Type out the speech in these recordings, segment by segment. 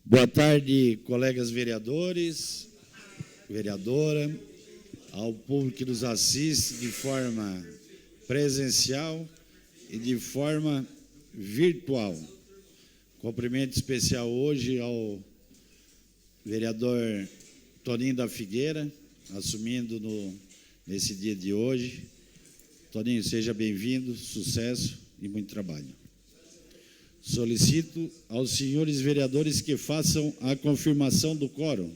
Boa tarde, colegas vereadores, vereadora, ao público que nos assiste de forma presencial e de forma virtual. Cumprimento especial hoje ao vereador Toninho da Figueira, assumindo nesse dia de hoje. Toninho, seja bem-vindo, sucesso e muito trabalho. Solicito aos senhores vereadores que façam a confirmação do quórum.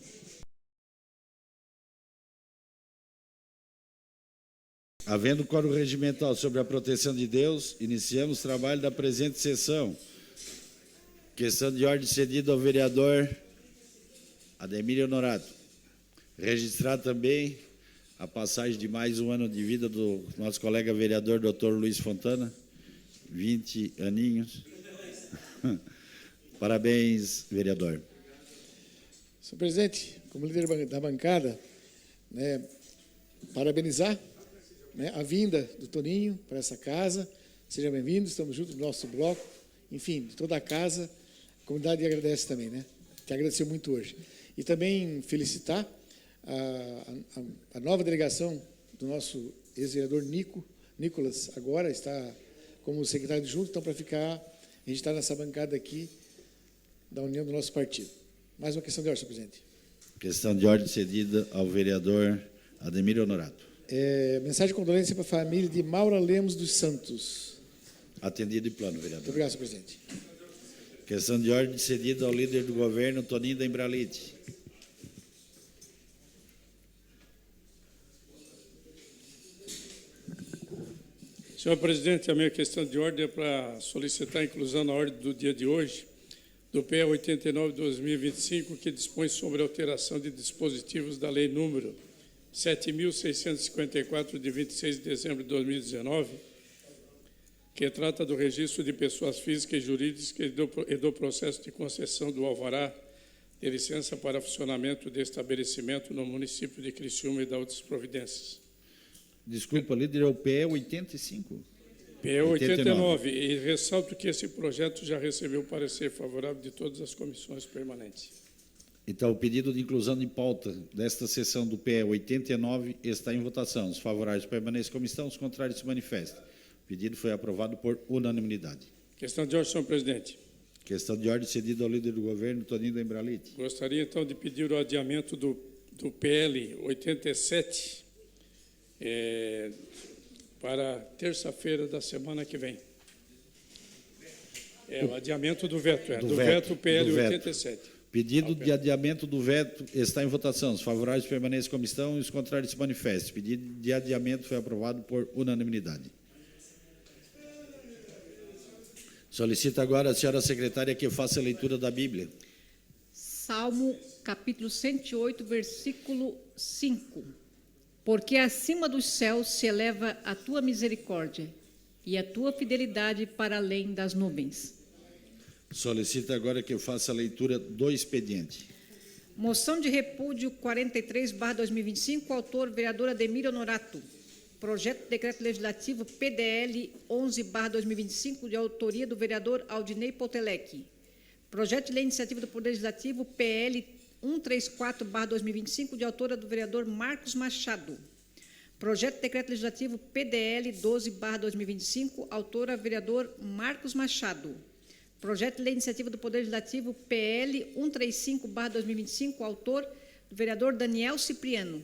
Havendo quórum regimental sobre a proteção de Deus, iniciamos o trabalho da presente sessão. Questão de ordem cedida ao vereador Ademir Honorato. Registrar também a passagem de mais um ano de vida do nosso colega vereador Dr. Luiz Fontana, 20 aninhos. Parabéns, vereador. Senhor presidente, como líder da bancada, parabenizar a vinda do Toninho para essa casa. Seja bem-vindo, estamos juntos no nosso bloco. Enfim, de toda a casa, a comunidade agradece também, que agradeceu muito hoje. E também felicitar a nova delegação do nosso ex-vereador Nicolas, agora está como secretário adjunto, então para ficar... A gente está nessa bancada aqui da união do nosso partido. Mais uma questão de ordem, senhor presidente. Questão de ordem cedida ao vereador Ademir Honorato. Mensagem de condolência para a família de Maura Lemos dos Santos. Atendido em plano, vereador. Muito obrigado, senhor presidente. Questão de ordem cedida ao líder do governo, Toninho da Embralite. Senhor presidente, a minha questão de ordem é para solicitar a inclusão na ordem do dia de hoje do PE 89/2025, que dispõe sobre a alteração de dispositivos da Lei número 7.654, de 26 de dezembro de 2019, que trata do registro de pessoas físicas e jurídicas e do processo de concessão do alvará de licença para funcionamento de estabelecimento no município de Criciúma e da outras providências. Desculpa, líder, é o PE 85? PE 89. E ressalto que esse projeto já recebeu parecer favorável de todas as comissões permanentes. Então, o pedido de inclusão de pauta desta sessão do PE 89 está em votação. Os favoráveis permanecem como estão, os contrários se manifestam. O pedido foi aprovado por unanimidade. Questão de ordem, senhor presidente. Questão de ordem cedida ao líder do governo, Toninho da Embralite. Gostaria, então, de pedir o adiamento do PL 87 para terça-feira da semana que vem. O adiamento do veto, do veto PL 87. Pedido de adiamento do veto está em votação. Os favoráveis permanecem como estão e os contrários se manifestam. O pedido de adiamento foi aprovado por unanimidade. Solicito agora a senhora secretária que faça a leitura da Bíblia. Salmo, capítulo 108, versículo 5. Porque acima dos céus se eleva a tua misericórdia e a tua fidelidade para além das nuvens. Solicito agora que eu faça a leitura do expediente. Moção de repúdio 43/2025, autor vereador Ademir Honorato. Projeto de decreto legislativo PDL 11/2025, de autoria do vereador Aldinei Potelec. Projeto de lei iniciativa do Poder Legislativo PL 134/2025, de autora do vereador Marcos Machado. Projeto de decreto legislativo PDL 12/2025, autora vereador Marcos Machado. Projeto de lei iniciativa do Poder Legislativo PL 135/2025, autor do vereador Daniel Cipriano.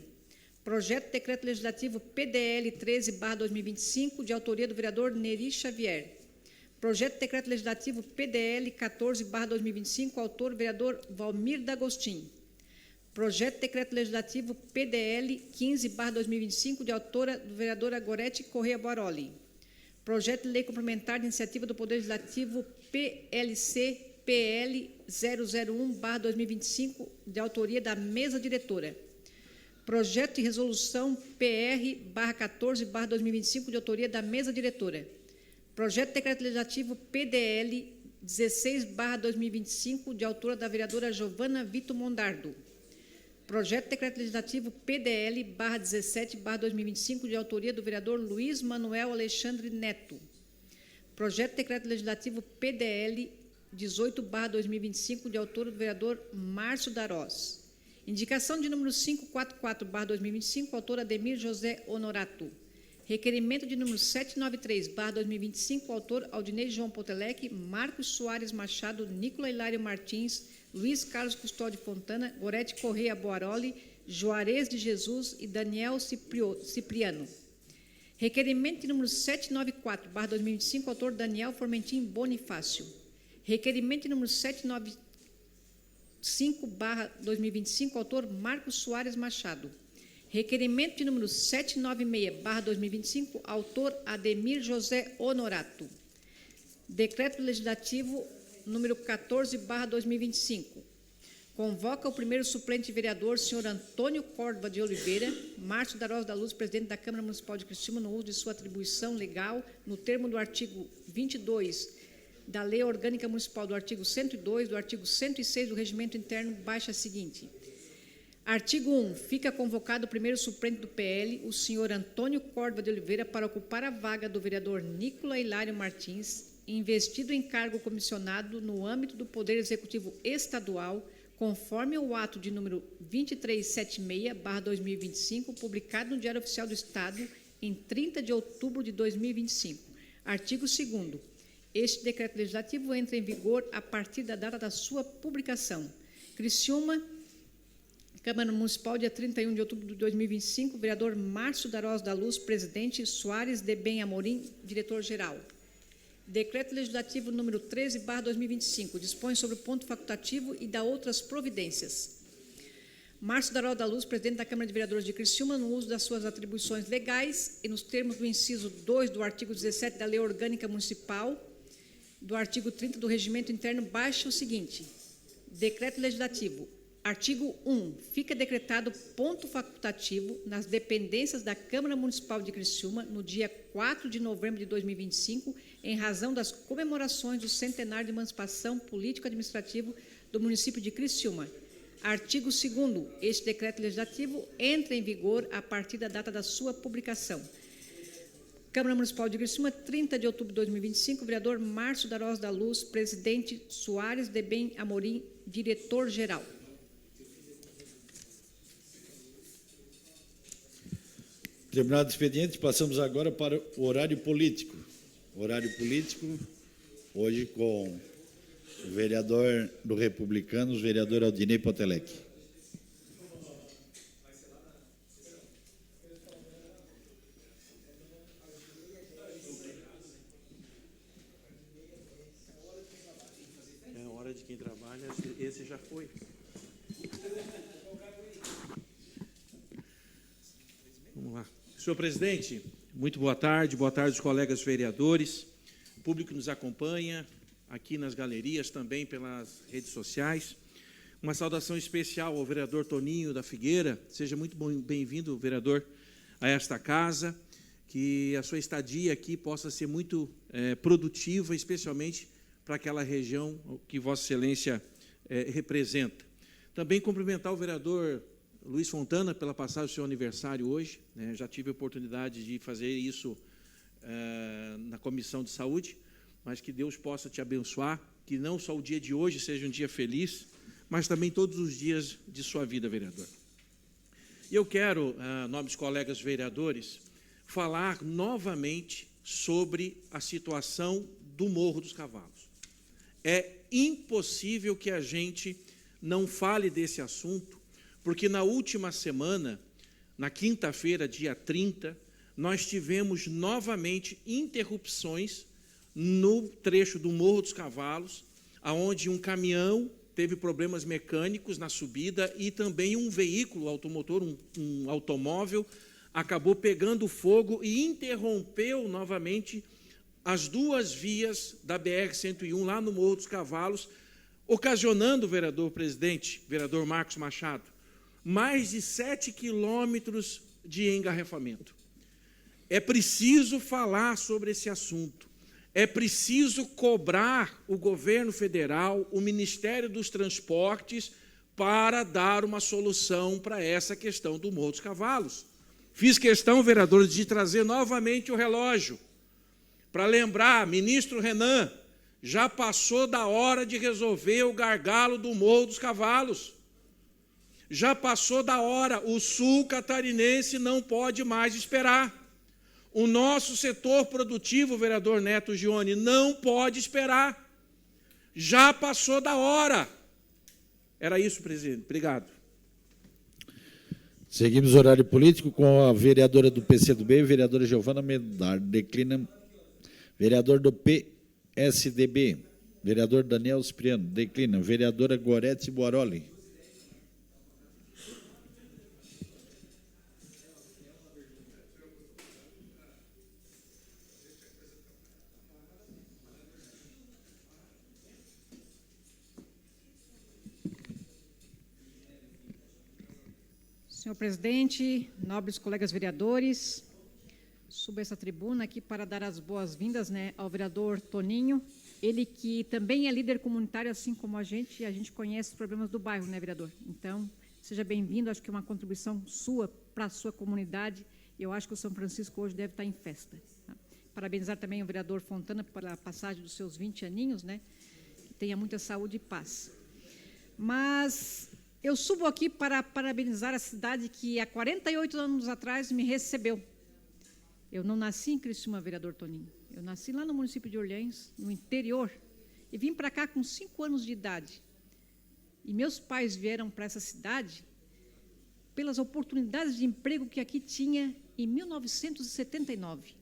Projeto de decreto legislativo PDL 13/2025, de autoria do vereador Neri Xavier. Projeto de decreto legislativo PDL 14/2025, autor vereador Valmir D'Agostin. Projeto de decreto legislativo PDL 15/2025, de autora do vereador Gorete Correia Baroli. Projeto de lei complementar de iniciativa do Poder Legislativo PLC PL 001/2025, de autoria da mesa diretora. Projeto de resolução PR/14/2025, de autoria da mesa diretora. Projeto de decreto legislativo PDL 16/2025, de autora da vereadora Giovana Vitor Mondardo. Projeto de decreto legislativo PDL/17/2025, de autoria do vereador Luiz Manuel Alexandre Neto. Projeto de decreto legislativo PDL 18/2025, de autoria do vereador Márcio Darós. Indicação de número 544/2025, autor Ademir José Honorato. Requerimento de número 793/2025, autor Aldinei João Potelec, Marcos Soares Machado, Nicola Hilário Martins, Luiz Carlos Custódio Fontana, Gorete Correia Boaroli, Juarez de Jesus e Daniel Cipriano. Requerimento de número 794/2025, autor Daniel Formentim Bonifácio. Requerimento de número 795/2025, autor Marcos Soares Machado. Requerimento de número 796/2025, autor Ademir José Honorato. Decreto Legislativo número 14/2025. Convoca o primeiro suplente vereador, senhor Antônio Córdova de Oliveira, Márcio Darós da Luz, presidente da Câmara Municipal de Criciúma, no uso de sua atribuição legal, no termo do artigo 22 da Lei Orgânica Municipal, do artigo 102, do artigo 106 do Regimento Interno, baixa a seguinte. Artigo 1. Fica convocado o primeiro suplente do PL, o senhor Antônio Córdova de Oliveira, para ocupar a vaga do vereador Nicola Hilário Martins, investido em cargo comissionado no âmbito do Poder Executivo Estadual, conforme o ato de número 2376/2025, publicado no Diário Oficial do Estado em 30 de outubro de 2025. Artigo 2º. Este decreto legislativo entra em vigor a partir da data da sua publicação. Criciúma, Câmara Municipal, dia 31 de outubro de 2025, vereador Márcio Darós da Luz, presidente, Soares de Bem Amorim, diretor-geral. Decreto Legislativo número 13/2025, dispõe sobre o ponto facultativo e dá outras providências. Márcio Darós da Luz, presidente da Câmara de Vereadores de Criciúma, no uso das suas atribuições legais e nos termos do inciso 2 do artigo 17 da Lei Orgânica Municipal, do artigo 30 do Regimento Interno, baixa o seguinte. Decreto Legislativo. Artigo 1. Fica decretado ponto facultativo nas dependências da Câmara Municipal de Criciúma no dia 4 de novembro de 2025, em razão das comemorações do centenário de emancipação político-administrativo do município de Criciúma. Artigo 2º. Este decreto legislativo entra em vigor a partir da data da sua publicação. Câmara Municipal de Criciúma, 30 de outubro de 2025, vereador Márcio Darós da Luz, presidente, Soares de Bem Amorim, diretor-geral. Terminado o expediente, passamos agora para o horário político. Horário político, hoje com o vereador do Republicanos, vereador Aldinei Potelec. É hora de quem trabalha, esse já foi. Vamos lá. Senhor presidente, muito boa tarde aos colegas vereadores, público que nos acompanha aqui nas galerias, também pelas redes sociais. Uma saudação especial ao vereador Toninho da Figueira. Seja muito bem-vindo, vereador, a esta casa, que a sua estadia aqui possa ser muito produtiva, especialmente para aquela região que Vossa Excelência representa. Também cumprimentar o vereador Luiz Fontana pela passagem do seu aniversário hoje, né? Já tive a oportunidade de fazer isso na Comissão de Saúde, mas que Deus possa te abençoar, que não só o dia de hoje seja um dia feliz, mas também todos os dias de sua vida, vereador. E eu quero, em nome dos colegas vereadores, falar novamente sobre a situação do Morro dos Cavalos. É impossível que a gente não fale desse assunto, porque na última semana, na quinta-feira, dia 30, nós tivemos novamente interrupções no trecho do Morro dos Cavalos, onde um caminhão teve problemas mecânicos na subida e também um veículo automotor, um automóvel, acabou pegando fogo e interrompeu novamente as duas vias da BR-101 lá no Morro dos Cavalos, ocasionando, vereador presidente, vereador Marcos Machado, mais de 7 quilômetros de engarrafamento. É preciso falar sobre esse assunto. É preciso cobrar o governo federal, o Ministério dos Transportes, para dar uma solução para essa questão do Morro dos Cavalos. Fiz questão, vereadores, de trazer novamente o relógio, para lembrar, ministro Renan Já passou da hora de resolver o gargalo do Morro dos Cavalos. Já passou da hora. O sul catarinense não pode mais esperar. O nosso setor produtivo, vereador Neto Gione, não pode esperar. Já passou da hora. Era isso, presidente. Obrigado. Seguimos o horário político com a vereadora do PCdoB, vereadora Giovana Medar. Declina. Vereador do PSDB, vereador Daniel Cipriano. Declina. Vereadora Gorete Boaroli. Senhor presidente, nobres colegas vereadores, subo essa tribuna aqui para dar as boas-vindas, né, ao vereador Toninho, ele que também é líder comunitário, assim como a gente conhece os problemas do bairro, né, vereador? Então, seja bem-vindo, acho que é uma contribuição sua para a sua comunidade, eu acho que o São Francisco hoje deve estar em festa. Tá? Parabenizar também o vereador Fontana pela passagem dos seus 20 aninhos, né, que tenha muita saúde e paz. Mas eu subo aqui para parabenizar a cidade que há 48 anos atrás me recebeu. Eu não nasci em Criciúma, vereador Toninho. Eu nasci lá no município de Orleans, no interior, e vim para cá com 5 anos de idade. E meus pais vieram para essa cidade pelas oportunidades de emprego que aqui tinha em 1979.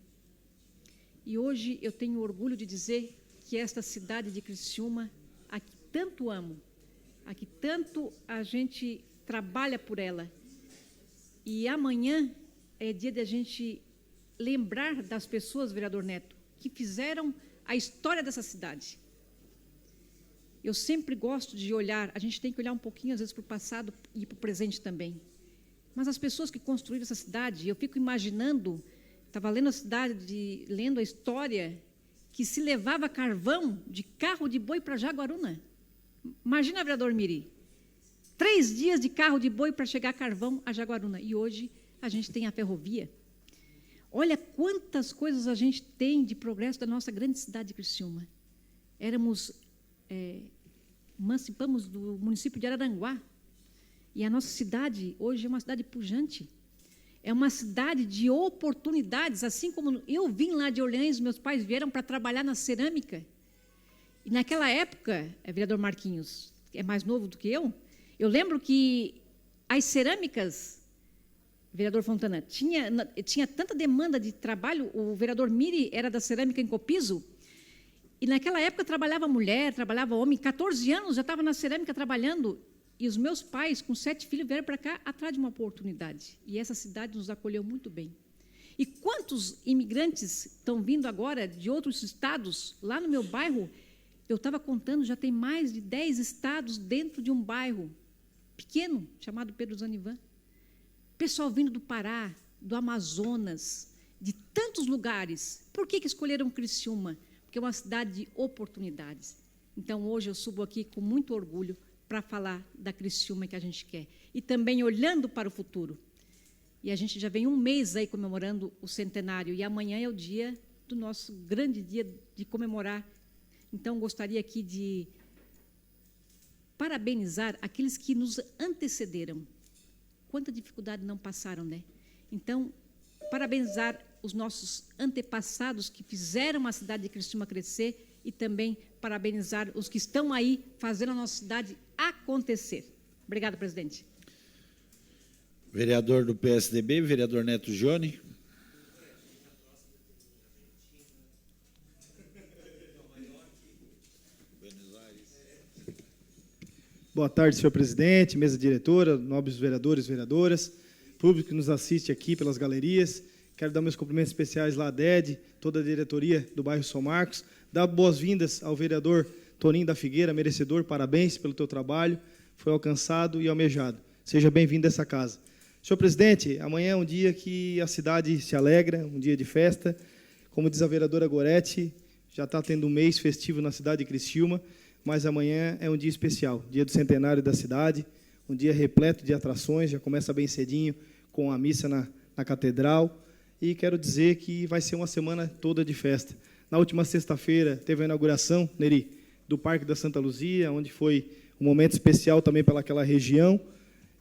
E hoje eu tenho orgulho de dizer que esta cidade de Criciúma, a que tanto amo, a que tanto a gente trabalha por ela. E amanhã é dia de a gente lembrar das pessoas, vereador Neto, que fizeram a história dessa cidade. Eu sempre gosto de olhar, a gente tem que olhar um pouquinho, às vezes, para o passado e para o presente também. Mas as pessoas que construíram essa cidade, eu fico imaginando, estava lendo a cidade, lendo a história, que se levava carvão de carro de boi para Jaguaruna. Imagina, vereador Miri, 3 dias de carro de boi para chegar carvão a Jaguaruna. E hoje a gente tem a ferrovia. Olha quantas coisas a gente tem de progresso da nossa grande cidade de Criciúma. Emancipamos do município de Araranguá. E a nossa cidade hoje é uma cidade pujante. É uma cidade de oportunidades, assim como eu vim lá de Orleans, meus pais vieram para trabalhar na cerâmica. E naquela época, vereador Marquinhos, que é mais novo do que eu lembro que as cerâmicas, vereador Fontana, tinha tanta demanda de trabalho, o vereador Miri era da cerâmica em Copiso, e naquela época trabalhava mulher, trabalhava homem, 14 anos já estava na cerâmica trabalhando, e os meus pais, com 7 filhos, vieram para cá atrás de uma oportunidade, e essa cidade nos acolheu muito bem. E quantos imigrantes estão vindo agora de outros estados, lá no meu bairro, eu estava contando, já tem mais de 10 estados dentro de um bairro pequeno, chamado Pedro Zanivan. Pessoal vindo do Pará, do Amazonas, de tantos lugares. Por que escolheram Criciúma? Porque é uma cidade de oportunidades. Então, hoje eu subo aqui com muito orgulho para falar da Criciúma que a gente quer. E também olhando para o futuro. E a gente já vem um mês aí comemorando o centenário, e amanhã é o dia do nosso grande dia de comemorar. Então, gostaria aqui de parabenizar aqueles que nos antecederam. Quanta dificuldade não passaram, né? Então, parabenizar os nossos antepassados que fizeram a cidade de Criciúma crescer e também parabenizar os que estão aí fazendo a nossa cidade acontecer. Obrigada, presidente. Vereador do PSDB, vereador Neto Gione. Boa tarde, senhor presidente, mesa diretora, nobres vereadores e vereadoras, público que nos assiste aqui pelas galerias. Quero dar meus cumprimentos especiais lá à DED, toda a diretoria do bairro São Marcos, dar boas-vindas ao vereador Toninho da Figueira, merecedor, parabéns pelo teu trabalho, foi alcançado e almejado. Seja bem-vindo a essa casa. Senhor presidente, amanhã é um dia que a cidade se alegra, um dia de festa. Como diz a vereadora Gorete, já está tendo um mês festivo na cidade de Criciúma, mas amanhã é um dia especial, dia do centenário da cidade, um dia repleto de atrações, já começa bem cedinho com a missa na catedral, e quero dizer que vai ser uma semana toda de festa. Na última sexta-feira teve a inauguração, Neri, do Parque da Santa Luzia, onde foi um momento especial também pelaquela região,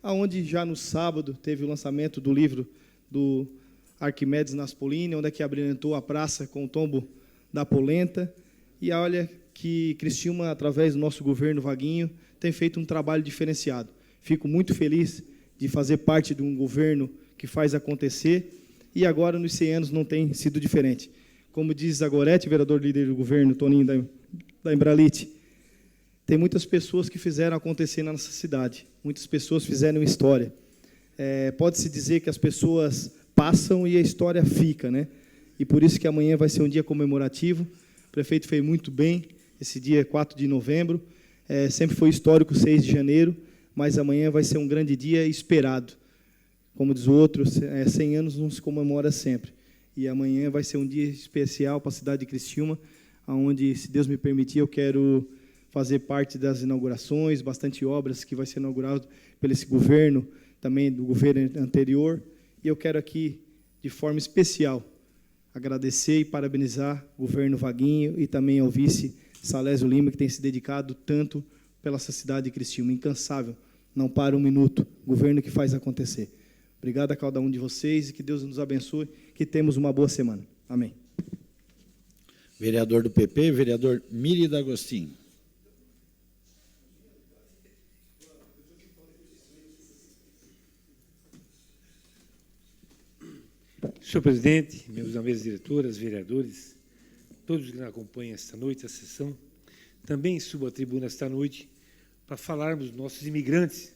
aonde já no sábado teve o lançamento do livro do Arquimedes Naspolini, onde é que abrilhantou a praça com o tombo da polenta. E olha que Criciúma, através do nosso governo Vaguinho, tem feito um trabalho diferenciado. Fico muito feliz de fazer parte de um governo que faz acontecer, e agora, nos 100 anos, não tem sido diferente. Como diz Zagoretti, vereador líder do governo, Toninho da Embralite, tem muitas pessoas que fizeram acontecer na nossa cidade, muitas pessoas fizeram história. Pode-se dizer que as pessoas passam e a história fica, né? E por isso que amanhã vai ser um dia comemorativo. O prefeito fez muito bem, esse dia é 4 de novembro, sempre foi histórico 6 de janeiro, mas amanhã vai ser um grande dia esperado. Como diz o outro, 100 anos não se comemora sempre. E amanhã vai ser um dia especial para a cidade de Criciúma, onde, se Deus me permitir, eu quero fazer parte das inaugurações, bastante obras que vai ser inaugurado pelo esse governo, também do governo anterior. E eu quero aqui, de forma especial, agradecer e parabenizar o governo Vaguinho e também ao vice Salésio Lima, que tem se dedicado tanto pela essa cidade de Criciúma, incansável, não para um minuto, governo que faz acontecer. Obrigado a cada um de vocês e que Deus nos abençoe, que temos uma boa semana. Amém. Vereador do PP, vereador Miri D'Agostinho. Senhor presidente, membros da mesa diretora, vereadores, todos que nos acompanham esta noite, a sessão, também subo à tribuna esta noite para falarmos dos nossos imigrantes,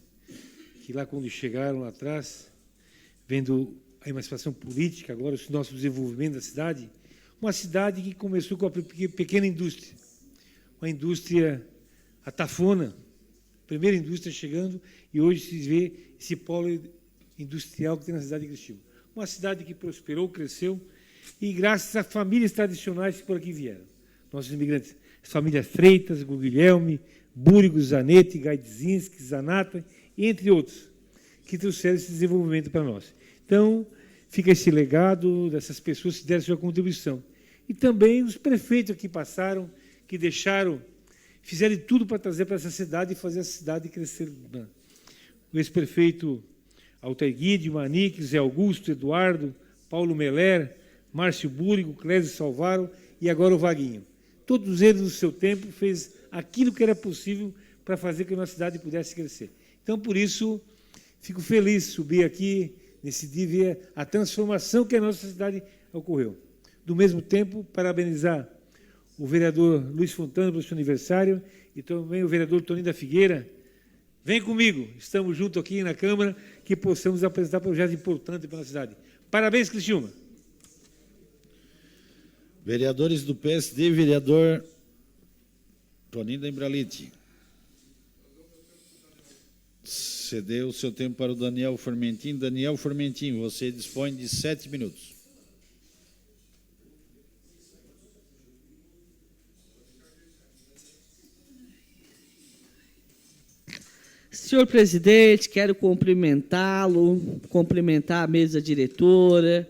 que lá quando chegaram lá atrás, vendo a emancipação política, agora o nosso desenvolvimento da cidade, uma cidade que começou com a pequena indústria, uma indústria atafona, primeira indústria chegando, e hoje se vê esse polo industrial que tem na cidade de Criciúma. Uma cidade que prosperou, cresceu, e graças a famílias tradicionais que por aqui vieram. Nossos imigrantes, as famílias Freitas, Guilherme, Búrigo, Zanetti, Gaidzinski, Zanata, entre outros, que trouxeram esse desenvolvimento para nós. Então, fica esse legado dessas pessoas que deram sua contribuição. E também os prefeitos que passaram, que deixaram, fizeram tudo para trazer para essa cidade e fazer a cidade crescer. O ex-prefeito Altair Guide, Manique, Zé Augusto, Eduardo, Paulo Meller, Márcio Búrigo, Clésio Salvaro e agora o Vaguinho. Todos eles, no seu tempo, fez aquilo que era possível para fazer com que a nossa cidade pudesse crescer. Então, por isso, fico feliz de subir aqui nesse dia e ver a transformação que a nossa cidade ocorreu. Do mesmo tempo, parabenizar o vereador Luiz Fontana pelo seu aniversário e também o vereador Toninho da Figueira. Vem comigo, estamos juntos aqui na Câmara, que possamos apresentar projetos importantes para a cidade. Parabéns, Criciúma. Vereadores do PSD, vereador Toninho da Embralite. Cedeu o seu tempo para o Daniel Formentin. Daniel Formentin, você dispõe de 7 minutos. Senhor presidente, quero cumprimentá-lo, cumprimentar a mesa diretora,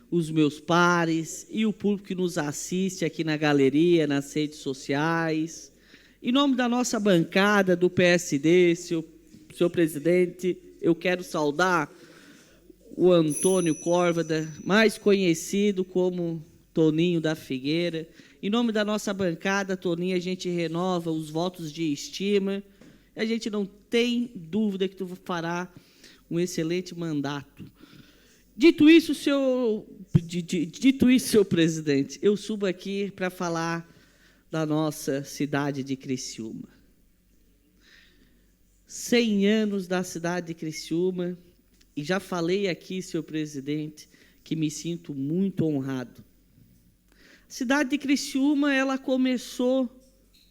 os meus pares e o público que nos assiste aqui na galeria, nas redes sociais. Em nome da nossa bancada do PSD, senhor presidente, eu quero saudar o Antônio Córvada, mais conhecido como Toninho da Figueira. Em nome da nossa bancada, Toninho, a gente renova os votos de estima. A gente não tem dúvida que tu fará um excelente mandato. Dito isso, senhor presidente, eu subo aqui para falar da nossa cidade de Criciúma. 100 anos da cidade de Criciúma, e já falei aqui, senhor presidente, que me sinto muito honrado. A cidade de Criciúma, ela começou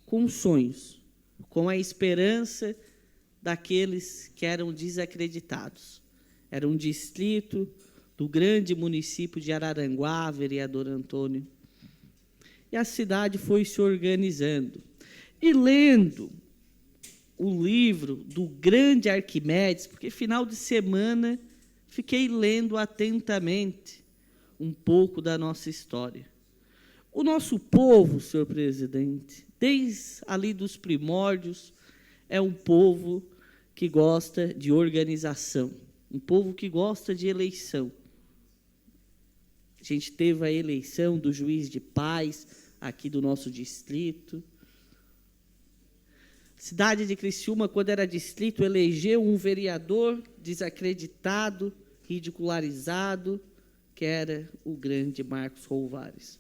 com sonhos, com a esperança daqueles que eram desacreditados. Era um distrito do grande município de Araranguá, vereador Antônio. E a cidade foi se organizando. E lendo o livro do grande Arquimedes, porque final de semana fiquei lendo atentamente um pouco da nossa história. O nosso povo, senhor presidente, desde ali dos primórdios, é um povo que gosta de organização, um povo que gosta de eleição. A gente teve a eleição do juiz de paz aqui do nosso distrito. A cidade de Criciúma, quando era distrito, elegeu um vereador desacreditado, ridicularizado, que era o grande Marcos Rouvares.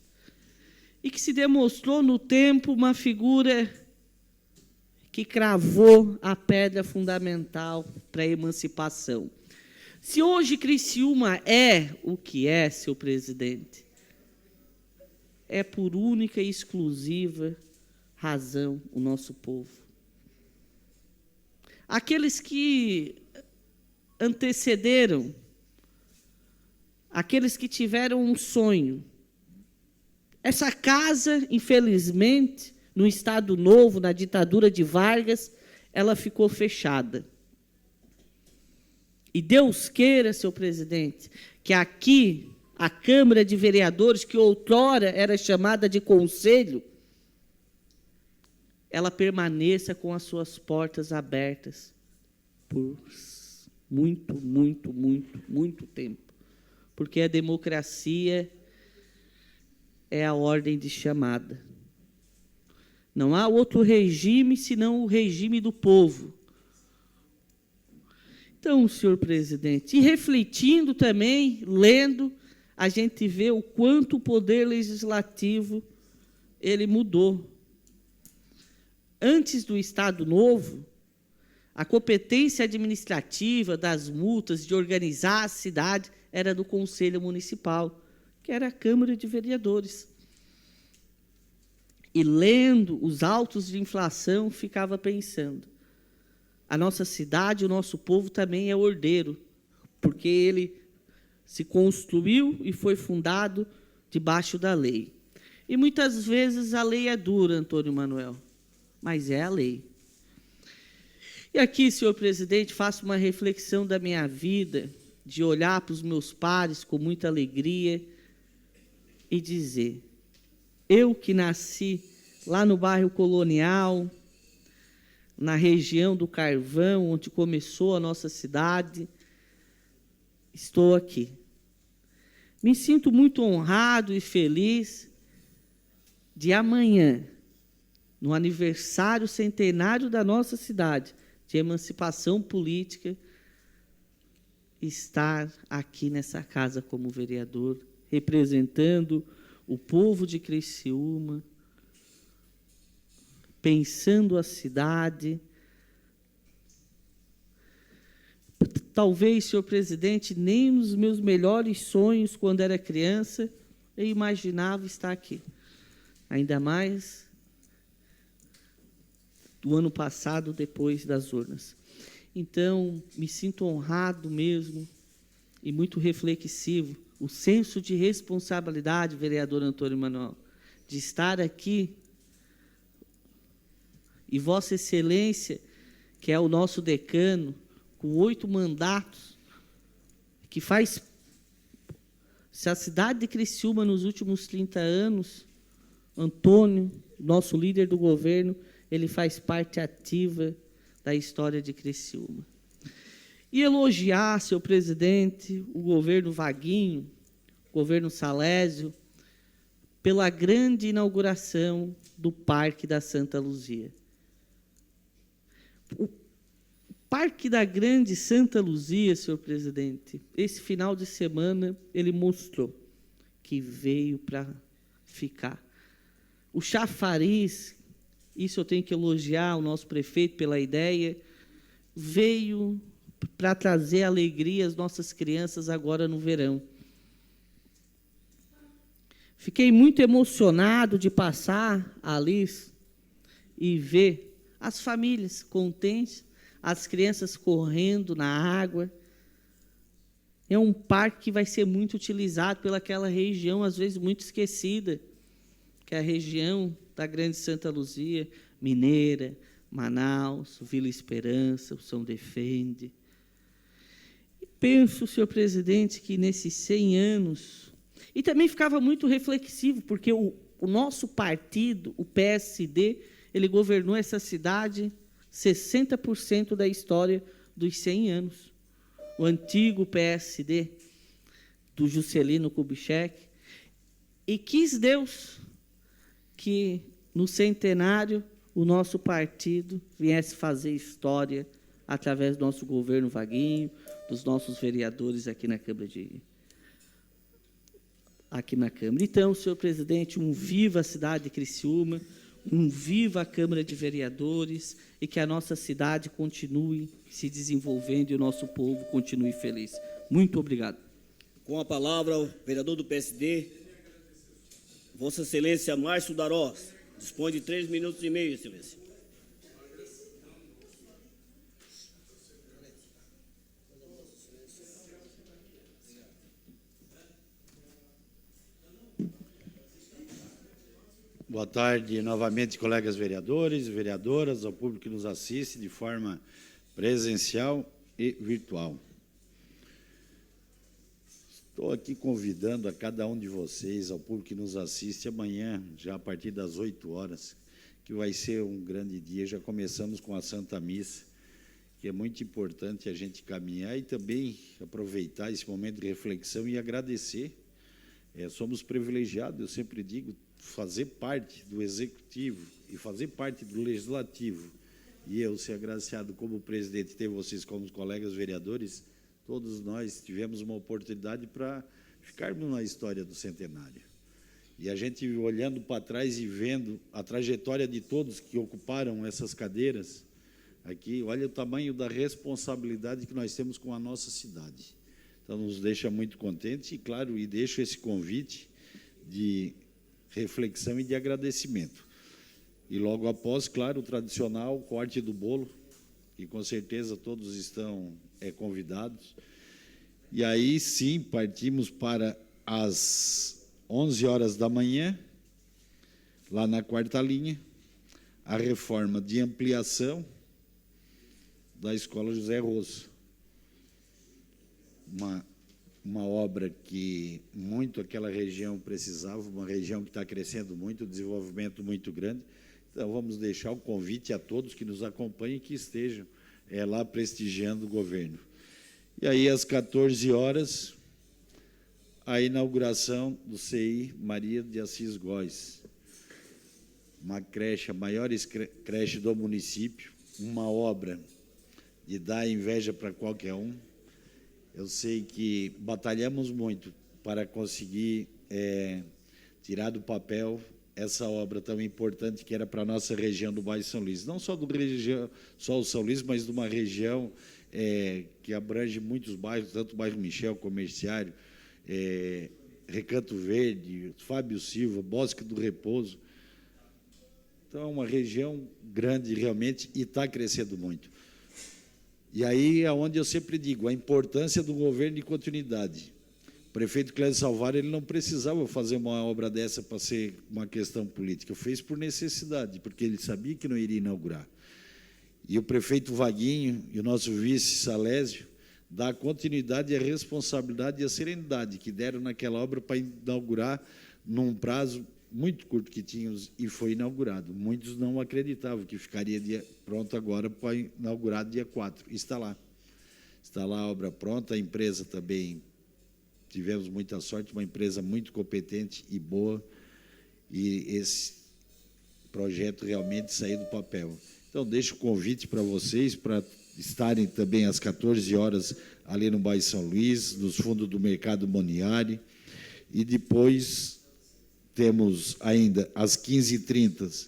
E que se demonstrou no tempo uma figura que cravou a pedra fundamental para a emancipação. Se hoje Criciúma é o que é, seu presidente, é por única e exclusiva razão o nosso povo. Aqueles que antecederam, aqueles que tiveram um sonho. Essa casa, infelizmente, no Estado Novo, na ditadura de Vargas, ela ficou fechada. E Deus queira, seu presidente, que aqui, a Câmara de Vereadores, que outrora era chamada de Conselho, ela permaneça com as suas portas abertas por muito, muito, muito, muito tempo. Porque a democracia é a ordem de chamada. Não há outro regime senão o regime do povo. Então, senhor presidente, e refletindo também, lendo, a gente vê o quanto o poder legislativo ele mudou. Antes do Estado Novo, a competência administrativa das multas, de organizar a cidade, era do Conselho Municipal, que era a Câmara de Vereadores. E, lendo os autos de inflação, ficava pensando, a nossa cidade, o nosso povo também é ordeiro, porque ele se construiu e foi fundado debaixo da lei. E, muitas vezes, a lei é dura, Antônio Manuel, mas é a lei. E aqui, senhor presidente, faço uma reflexão da minha vida, de olhar para os meus pares com muita alegria e dizer, eu que nasci lá no bairro Colonial, na região do Carvão, onde começou a nossa cidade, estou aqui. Me sinto muito honrado e feliz de amanhã, no aniversário centenário da nossa cidade, de emancipação política, estar aqui nessa casa como vereador, representando o povo de Criciúma, pensando a cidade. Talvez, senhor presidente, nem nos meus melhores sonhos, quando era criança, eu imaginava estar aqui. Ainda mais do ano passado, depois das urnas. Então, me sinto honrado mesmo e muito reflexivo, o senso de responsabilidade, vereador Antônio Manuel, de estar aqui e Vossa Excelência, que é o nosso decano, com 8 mandatos, que faz... Se a cidade de Criciúma, nos últimos 30 anos, Antônio, nosso líder do governo, ele faz parte ativa da história de Criciúma. E elogiar, senhor presidente, o governo Vaguinho, o governo Salésio, pela grande inauguração do Parque da Santa Luzia. O Parque da Grande Santa Luzia, senhor presidente, esse final de semana, ele mostrou que veio para ficar. O chafariz, isso eu tenho que elogiar o nosso prefeito pela ideia, veio para trazer alegria às nossas crianças agora no verão. Fiquei muito emocionado de passar ali e ver as famílias contentes, as crianças correndo na água. É um parque que vai ser muito utilizado pelaquela região, às vezes muito esquecida, que é a região da Grande Santa Luzia, Mineira, Manaus, Vila Esperança, o São Defende. E penso, senhor presidente, que nesses 100 anos... E também ficava muito reflexivo, porque o nosso partido, o PSD, ele governou essa cidade 60% da história dos 100 anos. O antigo PSD, do Juscelino Kubitschek, e quis Deus que, no centenário, o nosso partido viesse fazer história através do nosso governo Vaguinho, dos nossos vereadores aqui na Câmara. Então, senhor presidente, um viva a cidade de Criciúma, um viva a Câmara de Vereadores, e que a nossa cidade continue se desenvolvendo e o nosso povo continue feliz. Muito obrigado. Com a palavra, o vereador do PSD, Vossa Excelência Márcio Darós. Dispõe de 3 minutos e meio, Excelência. Boa tarde novamente, colegas vereadores e vereadoras, ao público que nos assiste de forma presencial e virtual. Estou aqui convidando a cada um de vocês, ao público que nos assiste amanhã, já a partir das 8 horas, que vai ser um grande dia. Já começamos com a Santa Missa, que é muito importante a gente caminhar e também aproveitar esse momento de reflexão e agradecer. Somos privilegiados, eu sempre digo, fazer parte do Executivo e fazer parte do Legislativo, e eu ser agraciado como presidente, ter vocês como colegas vereadores, todos nós tivemos uma oportunidade para ficarmos na história do centenário. E a gente, olhando para trás e vendo a trajetória de todos que ocuparam essas cadeiras aqui, olha o tamanho da responsabilidade que nós temos com a nossa cidade. Então, nos deixa muito contentes e, claro, e deixo esse convite de reflexão e de agradecimento. E logo após, claro, o tradicional corte do bolo, que com certeza todos estão convidados. E aí, sim, partimos para as 11 horas da manhã, lá na quarta linha, a reforma de ampliação da Escola José Rosso. Uma obra que muito aquela região precisava, uma região que está crescendo muito, desenvolvimento muito grande. Então, vamos deixar o convite a todos que nos acompanhem e que estejam lá prestigiando o governo. E aí, às 14 horas, a inauguração do CI Maria de Assis Góes, uma creche, a maior creche do município, uma obra de dar inveja para qualquer um. Eu sei que batalhamos muito para conseguir tirar do papel essa obra tão importante que era para a nossa região do bairro São Luís. Não só só o São Luís, mas de uma região que abrange muitos bairros, tanto o bairro Michel, Comerciário, Recanto Verde, Fábio Silva, Bosque do Repouso. Então, é uma região grande realmente e está crescendo muito. E aí é onde eu sempre digo, a importância do governo de continuidade. O prefeito Clésio Salvário, ele não precisava fazer uma obra dessa para ser uma questão política, fez por necessidade, porque ele sabia que não iria inaugurar. E o prefeito Vaguinho e o nosso vice Salésio dá a continuidade, a responsabilidade e a serenidade que deram naquela obra para inaugurar num prazo muito curto que tínhamos, e foi inaugurado. Muitos não acreditavam que ficaria pronto agora para inaugurar dia 4. Está lá. Está lá a obra pronta, a empresa também, tivemos muita sorte, uma empresa muito competente e boa, e esse projeto realmente saiu do papel. Então, deixo o convite para vocês, para estarem também às 14 horas ali no bairro São Luís, nos fundos do Mercado Moniari, e depois temos ainda às 15h30